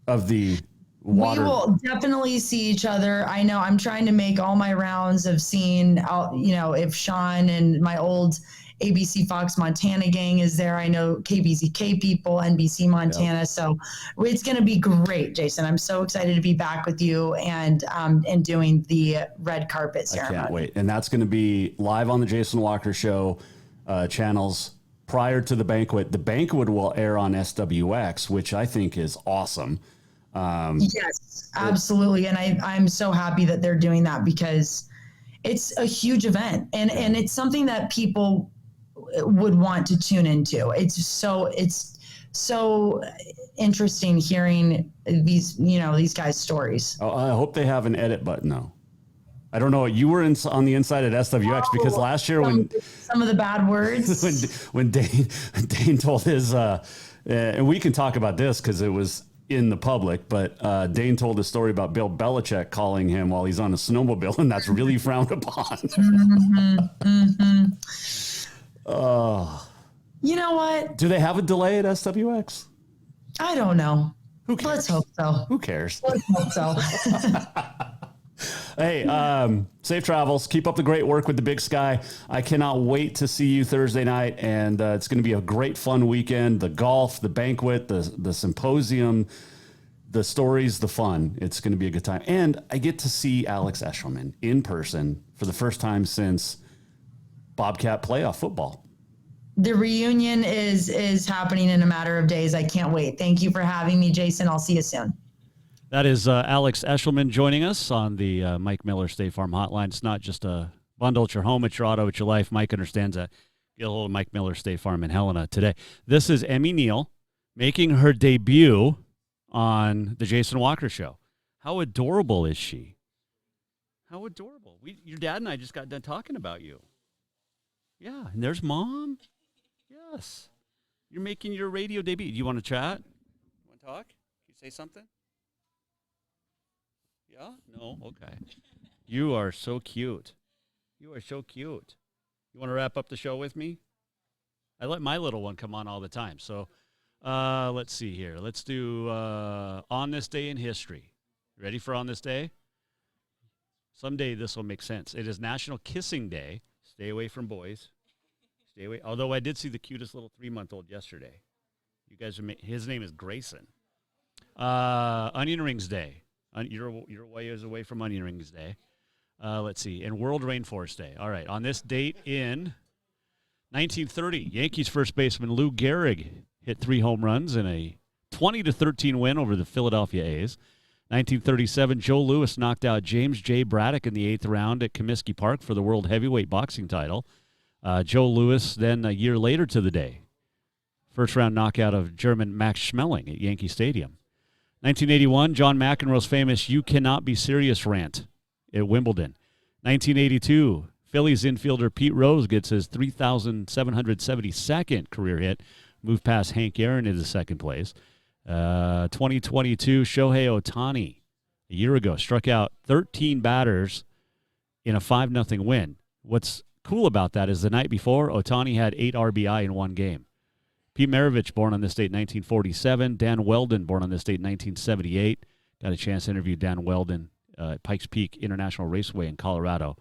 of the water. We will definitely see each other. I know I'm trying to make all my rounds of seeing, if Sean and my old ABC Fox Montana gang is there. I know KBZK people, NBC Montana. Yep. So it's going to be great, Jason. I'm so excited to be back with you and doing the red carpet ceremony. I can't wait. And that's going to be live on the Jason Walker Show channels prior to the banquet. The banquet will air on SWX, which I think is awesome. Yes, absolutely. And I'm so happy that they're doing that because it's a huge event and it's something that people would want to tune into. It's so interesting hearing these guys' stories. Oh, I hope they have an edit button though. I don't know. You were on the inside at SWX because last year when some of the bad words when Dane told his and we can talk about this because it was in the public, but Dane told a story about Bill Belichick calling him while he's on a snowmobile, and that's really frowned upon. You know what? Do they have a delay at SWX? I don't know. Who cares? Let's hope so. Who cares? Let's hope so. Hey, safe travels. Keep up the great work with the Big Sky. I cannot wait to see you Thursday night, and it's going to be a great, fun weekend. The golf, the banquet, the symposium, the stories, the fun. It's going to be a good time. And I get to see Alex Eschleman in person for the first time since Bobcat playoff football. The reunion is happening in a matter of days. I can't wait. Thank you for having me, Jason. I'll see you soon. That is Alex Eschleman joining us on the Mike Miller State Farm Hotline. It's not just a bundle at your home, it's your auto, it's your life. Mike understands that. Get a hold of Mike Miller State Farm in Helena today. This is Emmy Neal making her debut on the Jason Walker Show. How adorable is she? How adorable. Your dad and I just got done talking about you. Yeah, and there's Mom. Yes. You're making your radio debut. Do you want to chat? You want to talk? Can you say something? Yeah? No? Okay. You are so cute. You are so cute. You want to wrap up the show with me? I let my little one come on all the time. So let's see here. Let's do On This Day in History. Ready for On This Day? Someday this will make sense. It is National Kissing Day. Stay away from boys. Stay away. Although I did see the cutest little 3-month-old yesterday. You guys, his name is Grayson. Onion Rings Day. You're a ways away from Onion Rings Day. Let's see. And World Rainforest Day. All right. On this date in 1930, Yankees first baseman Lou Gehrig hit 3 home runs in a 20-13 win over the Philadelphia A's. 1937, Joe Louis knocked out James J. Braddock in the 8th round at Comiskey Park for the World Heavyweight Boxing title. Joe Louis then a year later to the day. First round knockout of German Max Schmeling at Yankee Stadium. 1981, John McEnroe's famous "You Cannot Be Serious" rant at Wimbledon. 1982, Phillies infielder Pete Rose gets his 3,772nd career hit, moved past Hank Aaron into second place. 2022, Shohei Ohtani, a year ago, struck out 13 batters in a 5-0 win. What's cool about that is the night before, Ohtani had 8 RBI in one game. Pete Maravich, born on this date, 1947. Dan Weldon, born on this date, 1978. Got a chance to interview Dan Weldon at Pikes Peak International Raceway in Colorado.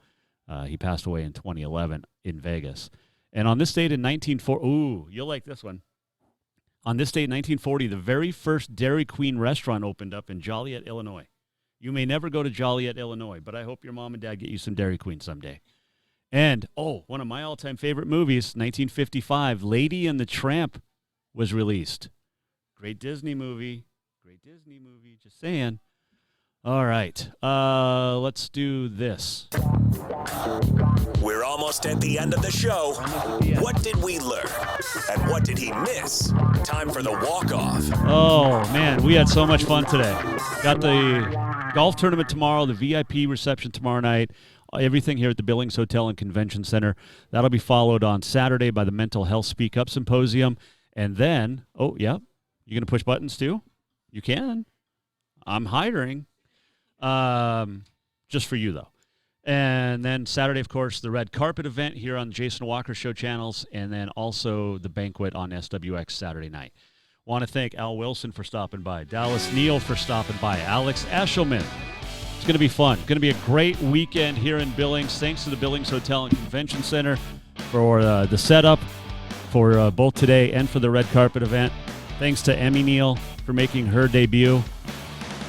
He passed away in 2011 in Vegas. And on this date in 1940, ooh, you'll like this one. On this date in 1940, the very first Dairy Queen restaurant opened up in Joliet, Illinois. You may never go to Joliet, Illinois, but I hope your mom and dad get you some Dairy Queen someday. And, one of my all-time favorite movies, 1955, Lady and the Tramp was released. Great Disney movie. Just saying. All right. Let's do this. We're almost at the end of the show. What did we learn? And what did he miss? Time for the walk-off. Oh, man, we had so much fun today. Got the golf tournament tomorrow, the VIP reception tomorrow night, everything here at the Billings Hotel and Convention Center. That'll be followed on Saturday by the Mental Health Speak Up Symposium. And then, you going to push buttons too? You can. I'm hiring. Just for you, though. And then Saturday, of course, the red carpet event here on the Jason Walker Show channels, and then also the banquet on SWX Saturday night. Want to thank Al Wilson for stopping by, Dallas Neal for stopping by, Alex Eschleman. It's going to be fun. Going to be a great weekend here in Billings. Thanks to the Billings Hotel and Convention Center for the setup for both today and for the red carpet event. Thanks to Emmy Neal for making her debut.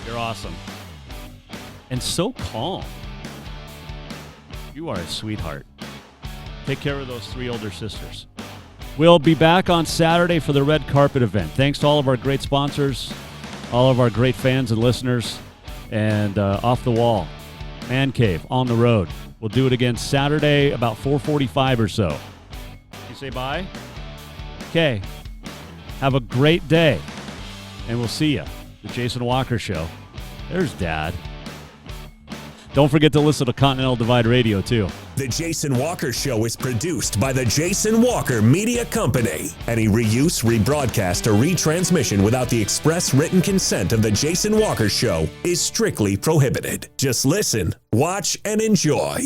You're awesome. And so calm. You are a sweetheart. Take care of those 3 older sisters. We'll be back on Saturday for the red carpet event. Thanks to all of our great sponsors, all of our great fans and listeners, and Off the Wall, Man Cave, On the Road. We'll do it again Saturday about 4:45 or so. You say bye? Okay. Have a great day, and we'll see you. The Jason Walker Show. There's Dad. Don't forget to listen to Continental Divide Radio, too. The Jason Walker Show is produced by the Jason Walker Media Company. Any reuse, rebroadcast, or retransmission without the express written consent of the Jason Walker Show is strictly prohibited. Just listen, watch, and enjoy.